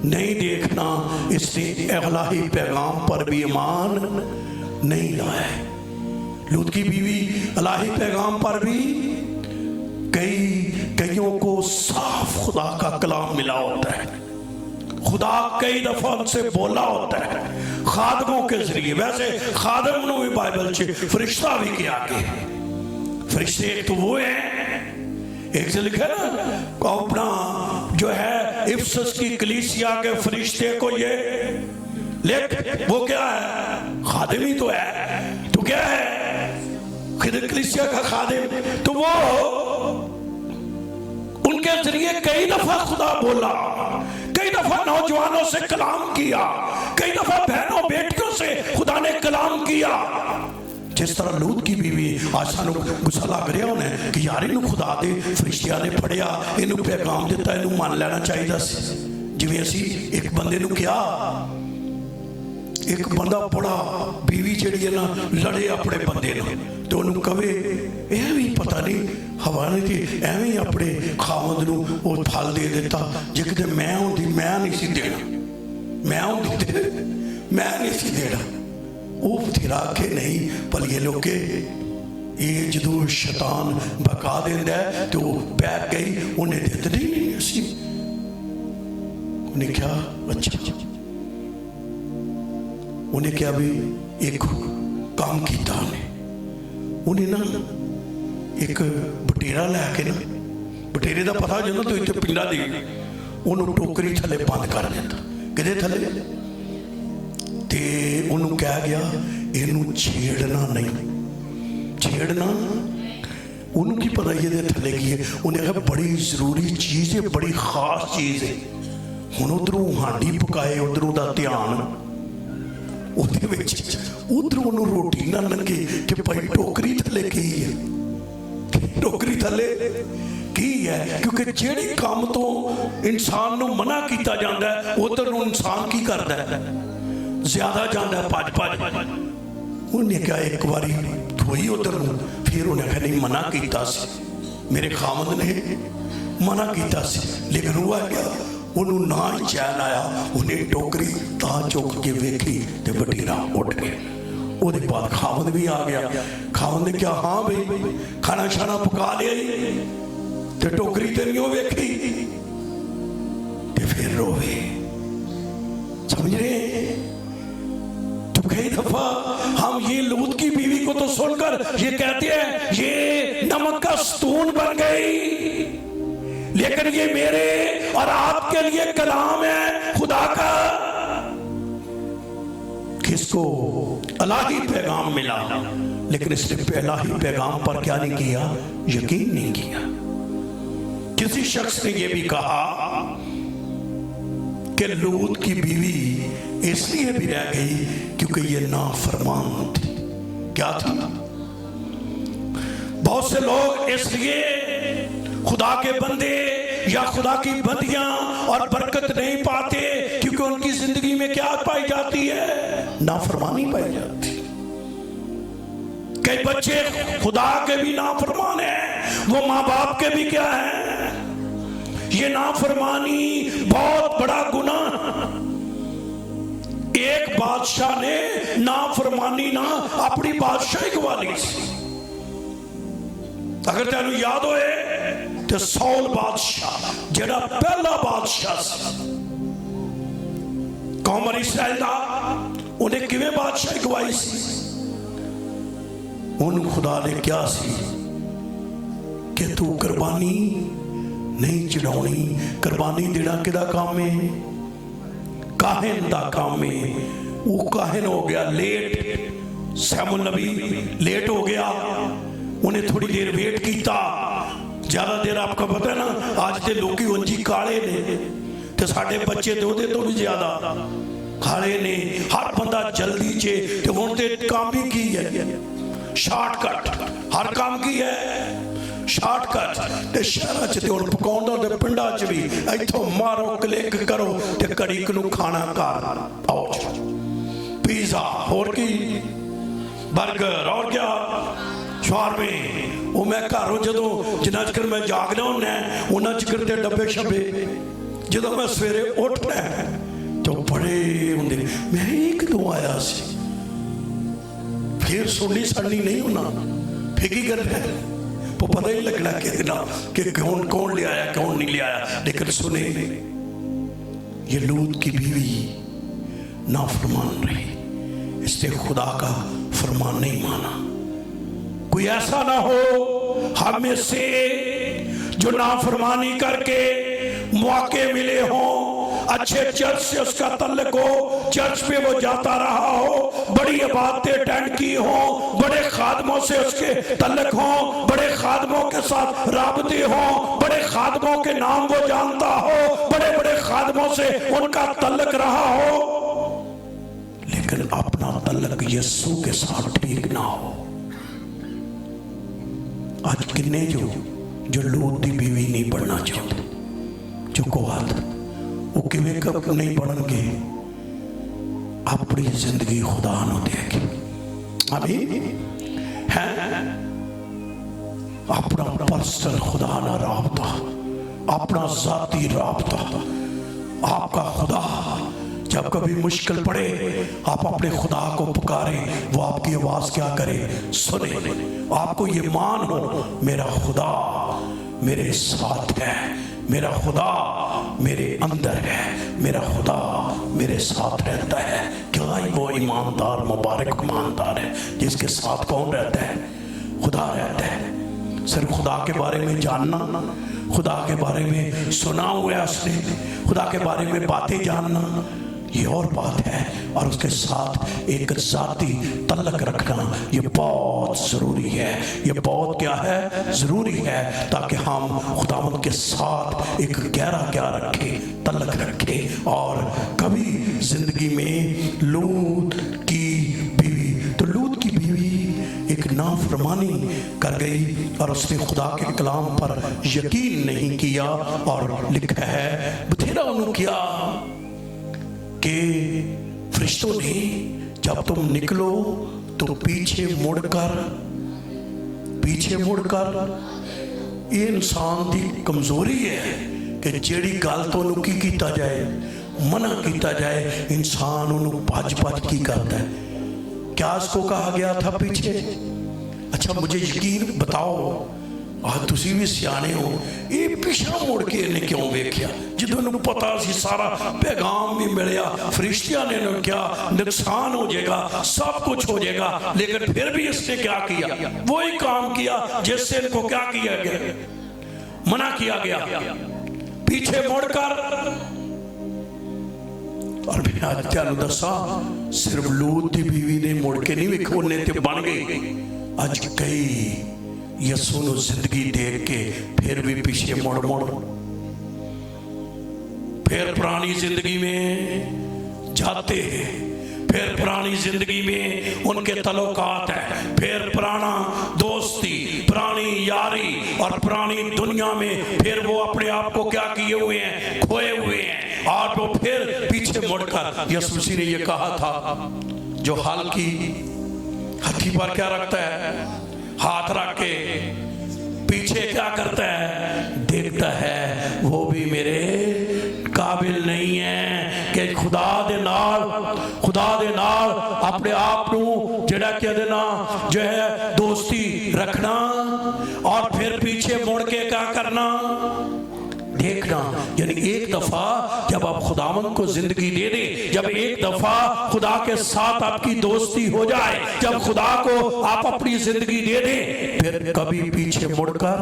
नहीं देखना। इसने इलाही पैगाम पर भी ईमान नहीं लाया। लूत की बीवी इलाही पैगाम पर भी कईयों को साफ खुदा का कलाम मिला होता है, खुदा कई दफा उनसे बोला होता है खादमों के जरिए। वैसे खादम ने भी बाइबल से फरिश्ता भी किया कि फरिश्ते एक तो वो है, एक से लिखा ना अपना जो है इफसस की कलीसिया के फरिश्ते को ये लेख, वो क्या है? खादिम ही तो है। तो क्या है? खुद कलीसिया का खादिम। तो वो उनके जरिए कई दफा खुदा बोला, कई दफा नौजवानों से कलाम किया, कई दफा बहनों बेटियों से खुदा ने कलाम किया। जिस तरह लूत की बीवी आज सानू गुस्सा लग रहा उन्हें कि यार इनू खुदा दे फरिश्तियां ने फड़िया, इनू पैगाम दिता, इनू मान लेना चाहिए। जिवें असी एक बंदे नू कहा एक बंदा बड़ा बीवी जी है ना लड़े अपने बंदे तो उन्होंने कहे यह भी पता नहीं हवा ने कि एवं ही अपने खावंद नूं वो फल दे दिता जे किते मैं होंदी मैं नहीं सी देना मैं होंदी ते मैं नहीं सी देना वो बथेरा के नहीं भलिए लोके ये जो शैतान बका देंदा है तो बैठ गई उन्हें देते नहीं असी उन्हें क्या अच्छा उन्हें क्या भी एक काम किया उन्हें ना एक बटेरा लैके ना बटेरे का पता जो तो इतने पिंडा दी उन्होंने टोकरी थले बंद कर दिता कि थले तो उन्होंने कह गया इनू छेड़ना नहीं छेड़ना उन्होंने की पता ये थले की है उन्हें कहा बड़ी जरूरी चीज़ है बड़ी खास चीज़ है हुण उधरों हांडी पकाए उधरों का ध्यान उधरों रोटी ना लगे कि भाई टोकरी थले की है टोकरी थले की है क्योंकि जेड़ी काम तो इंसान नूं मना किया जाता है उधर इंसान की करता है ज्यादा जाता है भज भज उन्हें क्या एक बारी धोई उधर फिर उन्हें कहा नहीं मना किया मेरे खामद ने मना किया लेकिन हुआ क्या उन्होंने ना ही चैन आया उन्हें टोकरी ता चुक के वेखी तो बटीरा उठ गया वो बाद खावंद भी आ गया खावंद ने क्या हाँ भाई खाना शाना पका लिया तो टोकरी तो नहीं वेखी तो फिर रोवे समझ रहे तो कई दफा हम ये लूत की बीवी को तो सुनकर ये कहते हैं ये नमक का स्तून बन गई लेकिन ये मेरे और आपके लिए कलाम है खुदा का किसको इलाही पैगाम मिला लेकिन इसने इलाही पैगाम पर क्या नहीं किया यकीन नहीं किया किसी शख्स ने यह भी कहा कि लूत की बीवी इसलिए भी रह गई क्योंकि ये नाफरमान थी क्या थी बहुत से लोग इसलिए खुदा के बंदे या खुदा की बंदियां और बरकत नहीं पाते क्योंकि उनकी जिंदगी में क्या पाई जाती है नाफरमानी पाई जाती कई बच्चे खुदा के भी नाफरमान हैं वो माँ बाप के भी क्या है ये नाफरमानी बहुत बड़ा गुनाह एक बादशाह ने नाफरमानी ना अपनी बादशाही गवा ली अगर तेन याद होए तो सौल बादशाह जेड़ा पहला बादशाह कौम इस्राएल दा उन्हें किवें बादशाही गवाई सी उन्हें खुदा ने क्या सी कि तू कुर्बानी नहीं चढ़ानी कुर्बानी देना किदा काम है काहिन दा काम है वो काहिन हो गया लेट सैमुल नबी लेट हो गया उन्हें थोड़ी देर वेट किया ज्यादा देर आपको पता है ना आज के लोग उंजी काले ने तो साढ़े बच्चे तो भी ज्यादा काले ने हर बंदा जल्दी चे तो हुण ते काम भी की है शॉर्टकट हर काम की है शॉर्टकट ते शहर च ते हुण पकाउंदा ते पिंडां च भी इत्थों मारो क्लिक करो ते घड़ी नूं खाना घर आओ पिज़्ज़ा और की बर्गर और क्या शारमे वो मैं घरों जो जिन्ना चकर मैं जागना होना उन्ना चकर ते डब्बे शब्बे जो मैं सवेरे उठना तो बड़े होंगे मैं एक दो आया सी फिर सुननी सड़नी नहीं होना फिर की करना वो पता ही लगना कि कौन कौन ले आया कौन नहीं ले आया लेकिन सुने ये लूत की बीवी नाफरमान रही इसने खुदा का फरमान नहीं माना कोई ऐसा ना हो हम में से जो नाफरमानी करके मौके मिले हों अच्छे चर्च से उसका तल्लुक हो चर्च पे वो जाता रहा हो बड़ी इबादतें अटेंड की हो बड़े खादमों से उसके तल्लुक हो बड़े खादमों के साथ राबते हो बड़े खादमों के नाम वो जानता हो बड़े बड़े खादमों से उनका तल्लुक रहा हो लेकिन अपना तल्लुक यीशु के साथ ठीक ना हो आज किन्ने जो लूत दी बीवी नहीं बनना चाहते चुको हाथ वो किवें कब नहीं बननगे अपनी जिंदगी खुदा नूं देगी। आमीन है अपना पर्सनल खुदा ना राबता, अपना जाती राबता। आपका खुदा जब कभी मुश्किल पड़े आप अपने खुदा को पुकारें, वो आपकी आवाज क्या करे, सुने। आपको ये मान हो मेरा खुदा मेरे साथ है, मेरा खुदा मेरे अंदर है, मेरा खुदा मेरे साथ रहता है। क्या ही वो ईमानदार मुबारक ईमानदार है जिसके साथ कौन रहता है, खुदा रहता है। सिर्फ खुदा के बारे में जानना, खुदा के बारे में सुना हुआ है उसने, खुदा के बारे में बातें जानना ये और बात है, और उसके साथ एक जाती तल्लक रखना ये बहुत ज़रूरी है। ये बहुत क्या है, ज़रूरी है, ताकि हम खुदावंद के साथ एक गहरा रखें, तल्लक रखें। और कभी ज़िंदगी में लूत की बीवी, तो लूत की बीवी एक नाफरमानी कर गई और उसने खुदा के कलाम पर यकीन नहीं किया। और लिखा है बथेरा उन्होंने किया कि फरिश्तों ने जब तुम निकलो तो पीछे मुड़कर ये इंसान की कमजोरी है कि जेड़ी गल तो उन्होंने की किया जाए, मना किया जाए, इंसान उन्होंने भज की करता है। क्या इसको कहा गया था पीछे? अच्छा मुझे यकीन बताओ, आज तुसी भी सियाने हो, ये पिछा मुड़ के इन्हें क्यों वेख्या? जिदों पता सी सारा पैगाम भी मिलिया, फरिश्तियां ने क्या नुकसान हो जाएगा, सब कुछ हो जाएगा, लेकिन फिर भी इसने क्या किया? वही काम किया जिससे इनको क्या किया गया, मना किया गया, पीछे मुड़कर। और मैं आज तेन दसा सिर्फ लूत की बीवी ने मुड़ के नहीं वेखो, उन्हें तो बन गई। अज कई यसू नूं जिंदगी देख के फिर भी पीछे मुड़ फिर पुरानी जिंदगी में जाते हैं, फिर पुरानी जिंदगी में उनके तल्लुकात है, फिर पुराना दोस्ती, पुरानी यारी और पुरानी दुनिया में फिर वो अपने आप को क्या किए हुए हैं, खोए हुए हैं। और वो फिर पीछे मुड़कर यीशु मसीह ने ये कहा था, जो हाल की हथी पर क्या रखता है, हाथ रख के पीछे क्या करता है, देखता है, वो भी मेरे काबिल नहीं है कि खुदा दे नाल अपने आप नूं जेड़ा कहदे ना जो है दोस्ती रखना, और फिर पीछे मुड़ के क्या करना, देखना। यानी एक दफा जब आप खुदावंद को जिंदगी दे दें, जब एक दफा खुदा के साथ आपकी दोस्ती हो जाए, जब खुदा को आप अपनी जिंदगी दे दें, फिर कभी पीछे मुड़कर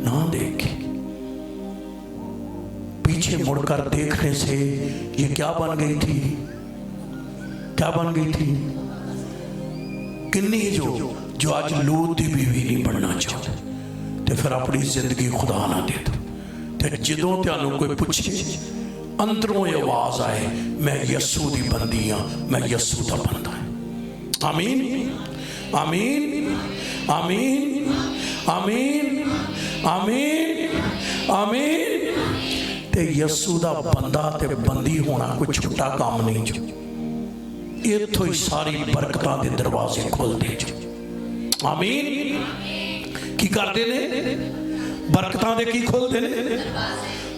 ना देखें। पीछे मुड़कर देखने से ये क्या बन गई थी, क्या बन गई थी? किन्नी जो आज लूत की बीवी नहीं बनना चाहते, तो फिर अपनी जिंदगी खुदा ना दे दो। जदों तुहानूं कोई पूछे अंदरों आवाज आए, मैं यस्सू दी बंदी हाँ, मैं यस्सू दा बंदा है। आमीन आमीन आमीन आमीन आमीन आमीन। ते यस्सू दा बंदा ते बंदी होना कोई छोटा काम नहीं जो, इत्थों ही सारी बरकतां दे दरवाजे खुलते जो। आमीन। की करते ने? बरकतां दे की खुलते ने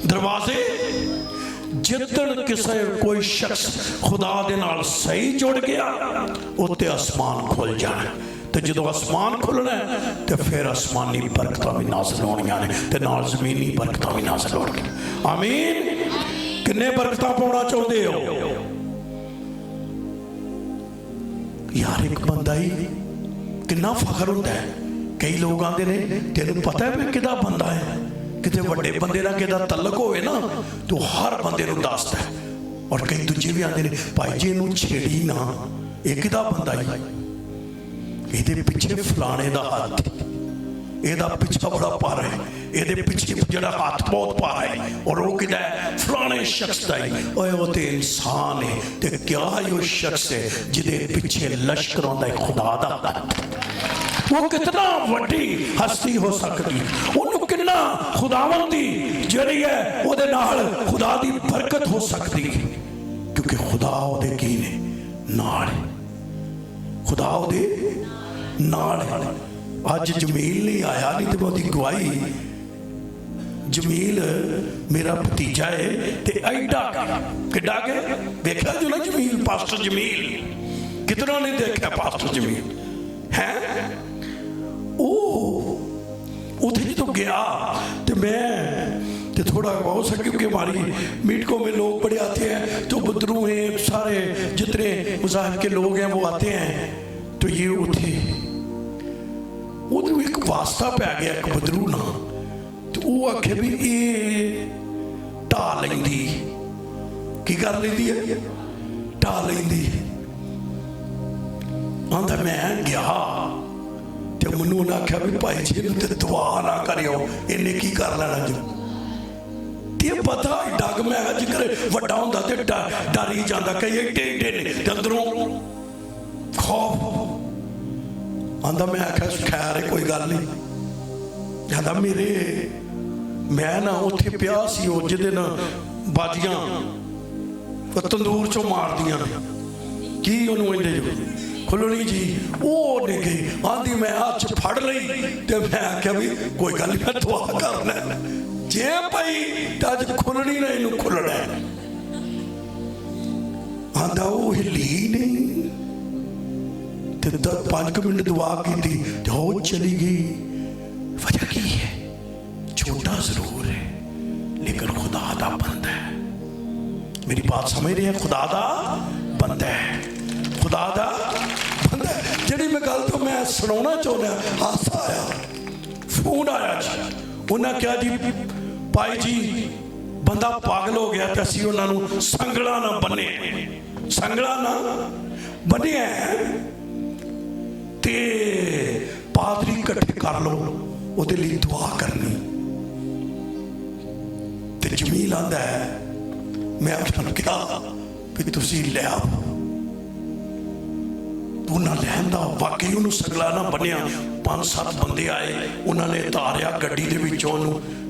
दरवाजे। जिदन किसी कोई शख्स खुदा दे नाल सही जुड़ गया, उत्ते आसमान खुल जाना। तो जो आसमान खुलना है तो फिर आसमानी बरकतां भी नाज़िल होणियां ने, ते नाल ज़मीनी बरकतां भी नाज़िल होणगियां। आमीन। किन्ने बरकतां पाउणा चाहुंदे हो यार? एक बंदा ही कितना फखर होता है। कई लोग आते ने, तेन पता है मैं किदा बंदा है, कितने वड्डे बंदे ना किदा तल्लक होवे ना तो हर बंदे नूं दसदा है। और कई दूजे भी आते ने, भाई जी इनू छेड़ी ना, ये किदा बंदा है, ये पिछे फलाने दा हाथ, ਇਹਦਾ ਪਿੱਛਾ बड़ा पारा है, ਇਹਦੇ ਪਿੱਛੇ ਜਿਹੜਾ ਹੱਥ ਬਹੁਤ ਪਾਰਾ है, और वो किदा है फलाने शख्स ਦਾ है। ओए वो तो इंसान है, ते क्या ही वो शख्स है जिदे पिछे लश्करों दा खुदा दा हत्थ। वो कितना वड्डी हस्ती हो सकती, उन्होंने कितना खुदावंद दी जिहड़ी है ਉਹਦੇ ਨਾਲ खुदा दी बरकत हो सकती, क्योंकि खुदा ਉਹਦੇ की ने नाल है, खुदा उहदे नाल है। अज जमील नहीं आया, नहीं तो मैं गवाही, जमील मेरा भतीजा है ते एडा किड्डा के देखा जो ना जमील, पास्टर जमील, कितना ने देखा पास्टर जमील है। उथे जो गया तो मैं तो थोड़ा हो सके, क्योंकि हमारी मीटिंगों में लोग बड़े आते हैं, तो बदरू हैं सारे, जितने मज़ाहब के लोग हैं वो आते हैं। तो ये उठे उधर एक वास्ता पै गया एक बदरू ना, तो वो आखे भी ये ढा लेंदी, की कर लेंदी है, ढा लेंदी। आंदा मैं गया तो मैनू उन्हें आख्या भी भाई जी इन्हें दुआ ना करियो, इन्हें की कर लेना जो ये पता डग मैं जिक्र वड्डा होंदा ते डर ही जांदा, कई एडे एडे ने अंदरों खौफ। आंदा मैं आख्या खैर है कोई गल नहीं। आंदा मेरे मैं ना उत्थे पिया सी ओ जिहदे ना बाजियां तंदूर चों मार दियां की ओनू इंदे जो खुलनी जी, वो नहीं गई। आंधी मैं हाथ च फड़ लई ते मैं आख्या भी कोई गल नहीं, दुआ कर लैना जे भाई अज खुलनी ना, इनू खुलना। आंदा वो हिली नहीं ते 5 मिनट दुआ की तो चली गई। वजह की है? छोटा जरूर है लेकिन खुदा दा बंदा है। मेरी बात समझ रहे हैं? खुदा दा बंदा है, खुदा दा बंदा है। जी मैं गल तो मैं सुना चाहना, हासा आया, फोन आया जी, उन्हें क्या जी भाई जी बंदा पागल हो गया, तो असी उन्होंने संगला ना बने, संगला ना बने ते पादरी इकट्ठे कर लो, उहदे लिए दुआ करनी। ते जमील आंदा है मैं उन्होंने कहा भी तुसी ले आओ, उन्हें लैंदा वाकई उन्होंने संगला ना बनिया। 5-7 बंदे आए, उन्होंने तारिया गड्डी दे विचों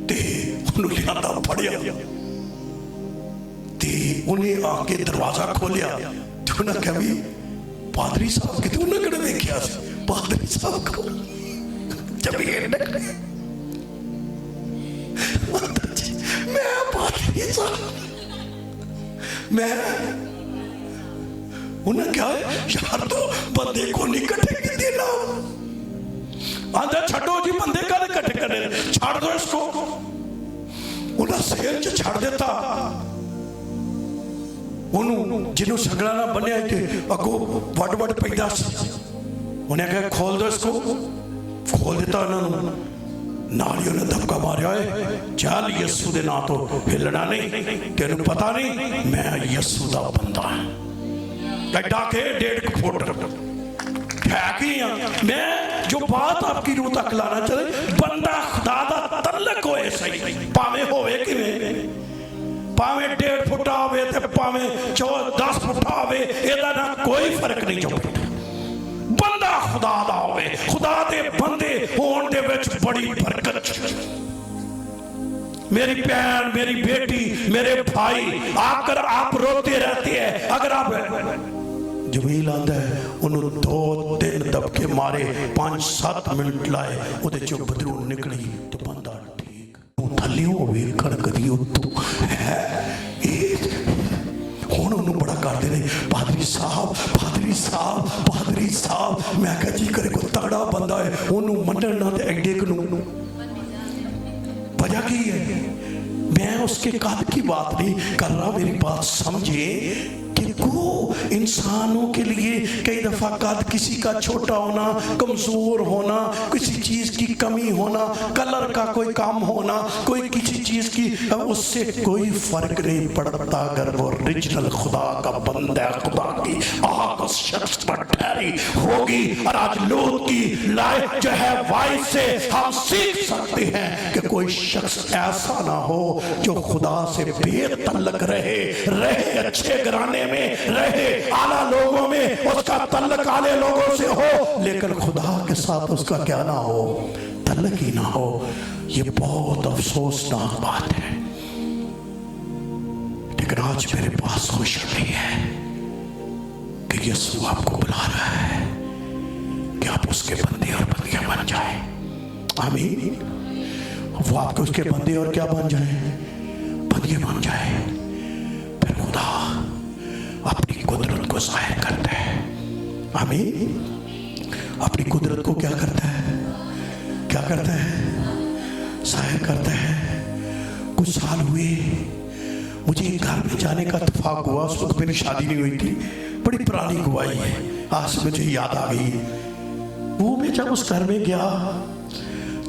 ते उन्होंने लियांदा फड़िया ते उन्हें आके दरवाजा खोलिया ते उन्हें कहा भी पादरी साहब कितने, उन्हें किहड़ा देखिया सी पादरी साहब को जमील ने मैं पादरी साहब मैं उन्हें क्या यार तो बंदे को नहीं कट्ठे की देना। आंदा छड़ो जी बंदे कल इकट्ठे करने, छाड़ दो इसको। उन्हें सेल च छड़ देता, जिन्हों संगला ना बनिया अगो वड वड पैदा, उन्हें कहा खोल दो इसको, खोल दिता उन्होंने। नाल ही उन्हें धक्का मारिया है, चल यस्सु दे नां तो हिलना नहीं, तेनू पता नहीं मैं यस्सु दा बंदा हां। गड्ढा के 1.5 फुट है कि मैं जो बात आपकी रूह तक लाना चाहे, बंदा खुदा दा तल्लक होए सही, भावें होवे किवें, भावें 1.5 फुट आवे ते भावें 10 फुट आवे, एदा ना कोई फर्क नहीं जो बंदा खुदा दा होवे। खुदा दे बंदे होण दे विच बड़ी बरकत। मेरी बहन, मेरी बेटी, मेरे भाई, आकर आप रोते रहते हैं, अगर आप जमील आंदा है उन्होंने 2-3 दबके मारे, 5-7 मिनट लाए, उहदे चों बदरू निकली तो बंदा ठीक। थल्लियों वेखण कदी उत्तों है हुण उन्होंने बड़ा करते रहे पादरी साहब, पादरी साहब, पादरी साहब। मैं कहा जी करे कोई तगड़ा बंदा है, उन्होंने मन्नण ना ते एडे कनू। वजह की है? मैं उसके कद की बात नहीं कर रहा, मेरी बात समझे कि को इंसानों के लिए कई दफा कद किसी का छोटा होना, कमजोर होना, किसी चीज की कमी होना, कलर का कोई काम होना, कोई किसी चीज की, उससे कोई फर्क नहीं पड़ता अगर वो ओरिजिनल खुदा का बंदा, खुदा की आग उस शख्स पर ठहरी होगी। और आज लूत की लाइफ जो है वाइफ से हम सीख सकते हैं कि कोई शख्स ऐसा ना हो जो खुदा से बेतल्लक रहे, अच्छे घराने में रहे, आला लोगों में उसका तल्लक आले लोगों से हो, लेकिन खुदा के साथ उसका क्या ना हो, तल्लक ही ना हो। ये बहुत अफसोसनाक बात है। लेकिन आज मेरे पास खुशखबरी है कि यीशु आपको बुला रहा है कि आप उसके बंदे और बंदियां बन जाए। आमीन। वो आपके उसके बंदे और क्या बन जाए? बंदियां बन जाए। फिर खुदा अपनी कुदरत को जाहिर करता है। आमीन। अपनी कुदरत को क्या करता है? क्या करता है? जाहिर करता है। कुछ साल हुए, मुझे एक घर में जाने का इत्तेफाक हुआ। उस वक्त मेरी शादी नहीं हुई थी, बड़ी पुरानी गवाही है, आज मुझे याद आ गई। वो मैं जब उस घर में गया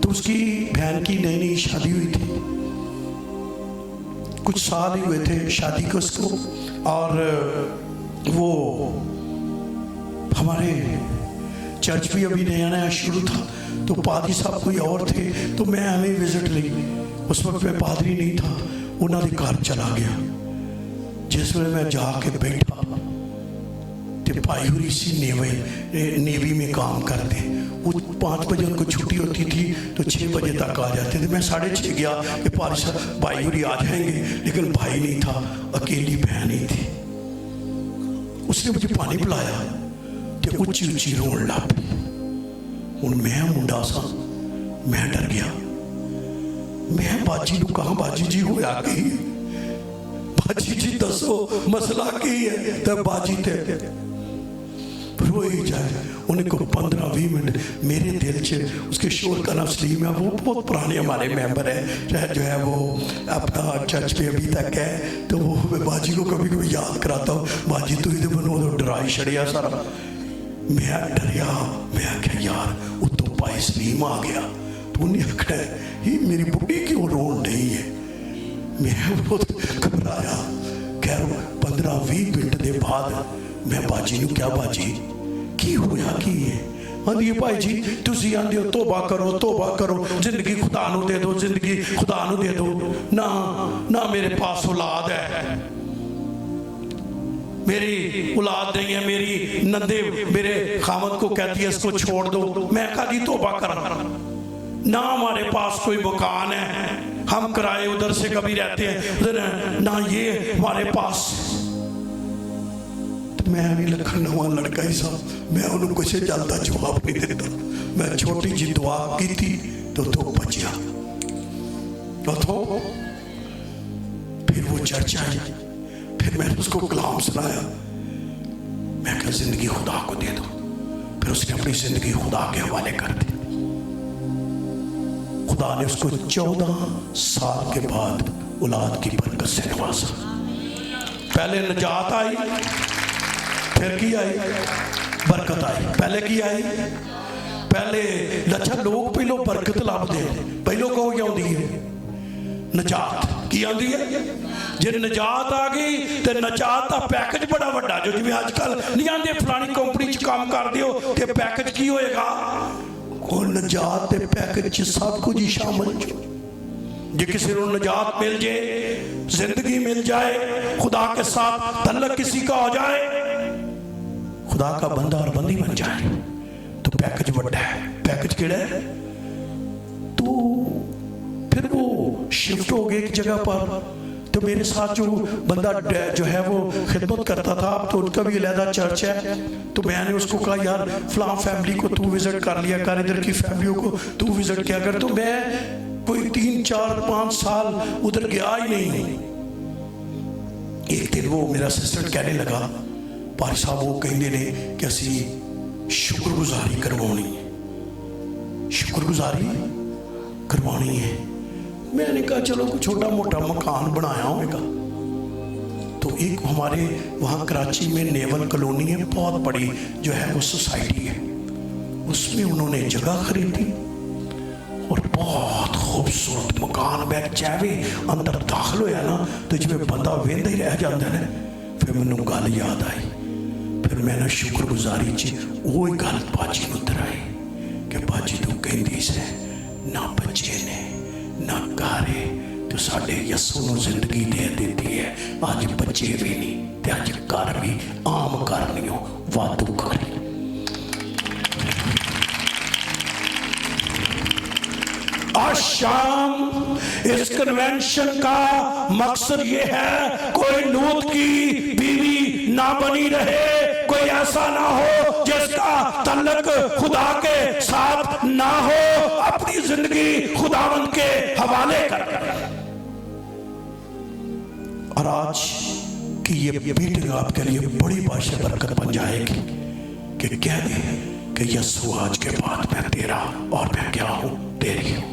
तो उसकी बहन की नई नई शादी हुई थी, कुछ साल ही हुए थे शादी को उसको। और वो हमारे चर्च भी अभी नया नया शुरू था, तो पादरी साहब कोई और थे, तो मैं हमें विजिट ली। उस वक्त मैं पादरी नहीं था, उन्होंने घर चला गया। जिसमें मैं जाके बैठा तो भाई हुई सी नेवी में काम करते, वो 5 बजे उनको छुट्टी होती थी तो 6 बजे तक आ जाते थे। मैं 6:30 गया कि पादरी साहब भाई हुई आ जाएंगे, लेकिन भाई नहीं था, अकेली बहन ही थी। उसने मुझे पानी पिलाया तो ऊंची ऊंची रोन लग पई। हुण मैं मुंडा सा, मैं डर गया। मैं बाजी नूं कहा, बाजी जी होया की? बाजी जी दसो मसला की है? तो बाजी ते रोई जाए। उन्हें को 15-20 मिनट मेरे दिल च उसके शोर का नाम सलीम है, वो बहुत पुराने हमारे मेंबर है, जो है वो अपना चर्च पे अभी तक है। तो वो मैं बाजी को कभी कभी याद कराता हूँ, बाजी तू इधर बनो तो डराई छड़िया सारा। मैं डरिया, मैं आख्या यार उतो भाई सलीम आ गया। तो उन्हें आखना ही मेरी बुढ़ी क्यों रोन रही है? मैं बहुत घबराया। खैर 15-20 मिनट के बाद मैं बाजी नूं क्या, बाजी की होया की है? आंदी भाई जी तुसी आंदे हो तौबा करो, तौबा करो, जिंदगी खुदा नूं दे दो, जिंदगी खुदा नूं दे दो। ना ना मेरे पास औलाद है, मेरी औलाद नहीं है, मेरी नंदे मेरे खामद को कहती है इसको छोड़ दो। मैं कभी तौबा करा। ना हमारे पास कोई मकान है, हम किराए उधर से कभी रहते हैं, ना ये हमारे पास। तो मैं भी लखन नवा लड़का ही सा, मैं उन्होंने कुछ जल्दा जवाब नहीं देता। मैं छोटी जी दुआ की थी तो बचिया। तो फिर वो चर्च आई, फिर मैंने उसको कलाम सुनाया। मैं क्या जिंदगी खुदा को दे दो। फिर उसने अपनी जिंदगी खुदा के हवाले कर दी। खुदा ने उसको 14 साल के बाद औलाद की बरकत से नवाजा। पहले नजात आई, फिर की आई? बरकत आई। पहले की आई? पहले अच्छा लोग पहलो बरकत लाभते, पहलो कहो क्या होती है? नजात की आती है। जे नजात आ गई तो नजात का पैकेज बड़ा वड्डा, जो जिवें अजकल नहीं आते फलानी कंपनी च काम कर दियो ते पैकेज की होएगा? और नजात के पैकेज च सब कुछ ही शामिल। जे किसी को नजात मिल जाए, जिंदगी मिल जाए, खुदा के साथ तल्लक किसी का हो जाए, खुदा का बंदा और बंदी बन जाए, तो पैकेज बड़ा है। पैकेज केड़ा है? तो फिर वो शिफ्ट हो गए एक जगह पर। तो मेरे साथ जो बंदा जो है वो खिदमत करता था, तो उनका भी अलहदा चर्च है। तो मैंने उसको कहा यार फलां फैमिली को तू विजिट कर लिया कर, इधर की फैमिलियों को तू विजिट किया कर। तो मैं कोई 3-4-5 साल उधर गया ही नहीं। एक दिन वो मेरा असिस्टेंट कहने लगा, भाई साहब वो कहते ने कि असी शुक्रगुजारी करवानी है, शुक्रगुजारी करवानी है। मैंने कहा चलो कुछ छोटा मोटा मकान बनाया होगा। तो एक हमारे वहाँ कराची में नेवल कॉलोनी है, बहुत बड़ी जो है वो सोसाइटी है, उसमें उन्होंने जगह खरीदी और बहुत खूबसूरत मकान। मैं चाहे अंदर दाखिल होया ना तो जिवें बंदा वेंदा ही रह जाता है। फिर मैनू गल याद आई, फिर मैंने शुक्रगुजारी च वो गल बाजी नूं दराई कि बाजी तू कहंदी से ना बच्चे ने ना घरे, तो साडे यसू नूं जिंदगी दे देती है। अज बच्चे भी नहीं ते अज घर भी आम करनियो वादू करी। आज शाम इस कन्वेंशन का मकसद ये है कोई लूत की बीवी ना बनी रहे, कोई ऐसा ना हो जिसका तल्लक खुदा के साथ ना हो। अपनी जिंदगी खुदावंद के हवाले कर। और आज की ये मीटिंग आपके लिए बड़ी भाषा बरकत बन जाएगी कि कह दे कि यीशु आज के बाद मैं तेरा और मैं क्या हूं, तेरी हूं।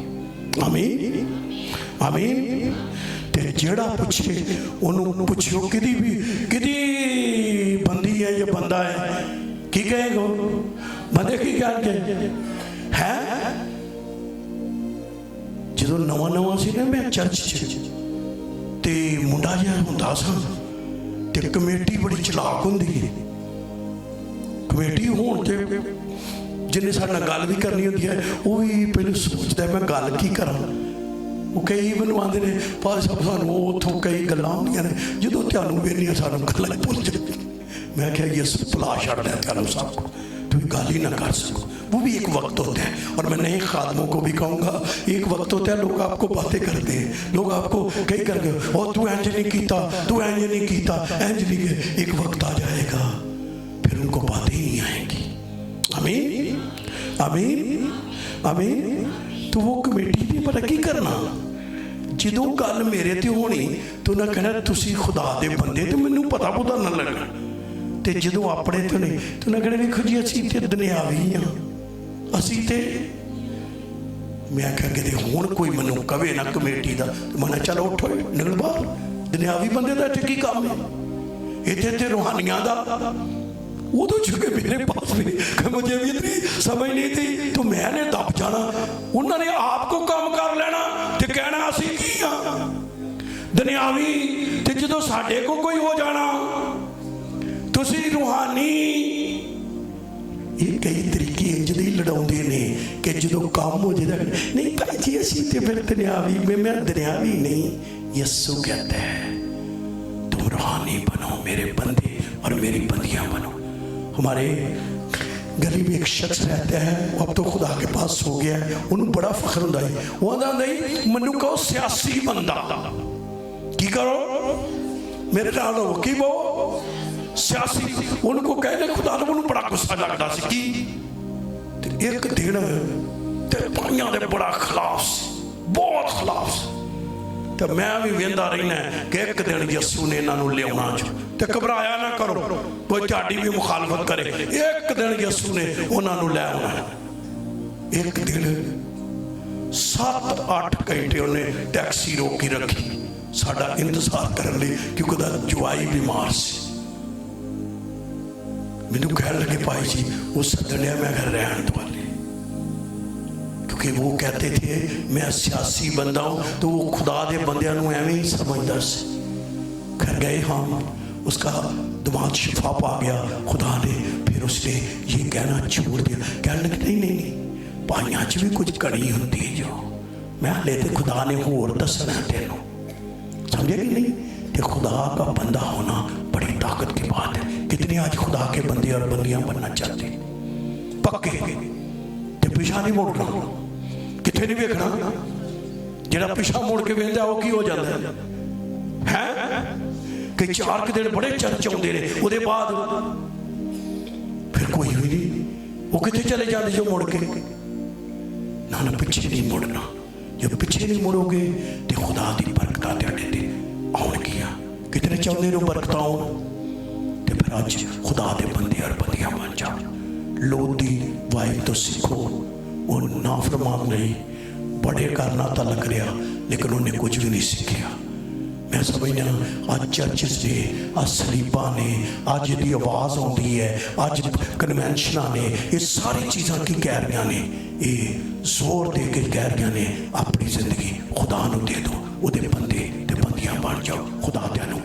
आमीन आमीन। ते जेड़ा पूछे उन्होंने पूछो किदी बंदी है या बंदा है, की कहेगा बंदे की कहेंगे है। जो नवा नवा सी ना मैं चर्च ते मुंडा जिहा हुंदा सा ते कमेटी बड़ी चलाक हुंदी है। कमेटी होण ते जिन्हें साडे नाल गल भी करनी होंदी है वो भी पहले सोचता है मैं गल की करा। वो कई मैनू आते हैं भाई साहब सानू उतों कई गल्लां होंदियां ने जो तुहानू वेखनियां सानू गल्लां भुल जाती। मैं क्या ये भुला छड्डदा तुहानू सब को, तुम गल ही ना कर सको। वो भी एक वक्त होता है। और मैं नए खादमों को भी कहूँगा एक वक्त होता है लोग आपको बातें करते हैं, लोग आपको कई करके और तू इंज नहीं कीता, तू इंज नहीं कीता, इंज नहीं किया। एक वक्त आ जाएगा फिर उनको बातें ही नहीं आएंगी। आमीन आमीन आमीन। तो वो कमेटी भी पता की करना जो गल मेरे ते होनी तो उन्हें कहना तुसी खुदा दे बंदे तो मैनू पता पुता ना लगना। तो जो अपने तो नहीं तो उन्हें कहना देखो जी असी तो दुनियावी हाँ, असी तो मैं क्या कहते हूँ कोई मैनू कवे ना कमेटी का तो मैं चलो उठो निकल बाहर। दुनियावी बंदे का इतने की काम है, इतने तो रूहानिया का वो तो चुके मेरे पास भी मुझे भी इतनी समझ नहीं थी तो मैंने दब जाना। उन्होंने आपको काम कर लेना तो कहना असी की हाँ दुनियावी। तो जो साडे को कोई हो जाना तुसी रूहानी। ये कई तरीके इंज दी लड़ाउंदे ने कि जो काम हो जाए नहीं भाई जी असी तो फिर दुनियावी में मैं दुनियावी नहीं। यीशु कहता है तुम रूहानी बनो, मेरे बंदे और मेरी बंदियां बनो। हमारे गली में एक शख्स रहता है वो अब तो खुदा के पास हो गया है, उन्होंने बड़ा फख्र होता है। वो आंदा नहीं मनु कहो सियासी बंदा की करो मेरे नाल हो की वो सियासी। उनको कहने खुदा ने उन्होंने बड़ा गुस्सा लगता सी की एक दिन ते पाइयां दे बड़ा खिलाफ बहुत खिलाफ। तो मैं भी वेंदा रहना कि एक दिन यीशु ने इन्हों लिया तो घबराया ना करो कोई तुहाडी भी मुखालफत करे। एक दिन यीशु ने उन्होंने लै आना। एक दिन 7-8 घंटे उन्हें टैक्सी रोकी रखी साडा इंतजार करने क्योंकि जवाई बीमार से। मैनू कह लगे भाई जी वो सदनिया मैं घर रहन वाले क्योंकि वो कहते थे मैं सियासी बंदा हूँ तो वो खुदा दे बंदियां नूं एवें ही समझदा सी। घर गए हम उसका दिमाग शिफा पा गया खुदा ने। फिर उसने ये कहना छोड़ दिया, कहने लगे नहीं नहीं नहीं भाइयों च भी कुछ कड़ी होती है जो मैं हले तो खुदा ने होर दसना तेनों समझे कि नहीं। तो खुदा का बंदा होना बड़ी ताकत की बात है। कितने आज खुदा के बंदे और बंदियां बनना चाहते पक्के तो पिछा नहीं मुड़ना, कितने नहीं वेखना। जो पिछा मुड़ के वेंदा वो की हो जाता है। कई 4 दिन बड़े चर्च आते हैं वो बाद फिर कोई भी नहीं वो कितने चले जाते जो मुड़ के ना ना पिछे नहीं मुड़ना। जब पिछे नहीं मुड़ोगे तो खुदा की बरकत तेरे आउणगियां। कितने चाहते हो बरकत आउण तो फिर अज खुदा के बंदे और बंदियां बन जाओ। लोधी वाइफ तो सीखो वो नाफरमान नहीं बड़े करना तो लग रहा लेकिन उन्हें कुछ भी नहीं सीखा। मैं समझना अज चर्चिस ने अज सलीबा ने अज की आवाज़ आती है अज कन्वेंशना ने ये सारी चीज़ां की कह रही ने ये जोर दे के कह रही ने अपनी जिंदगी खुदा नूं दे दो, वो बंदे ते बंदियां बन जाओ। खुदा तुहानूं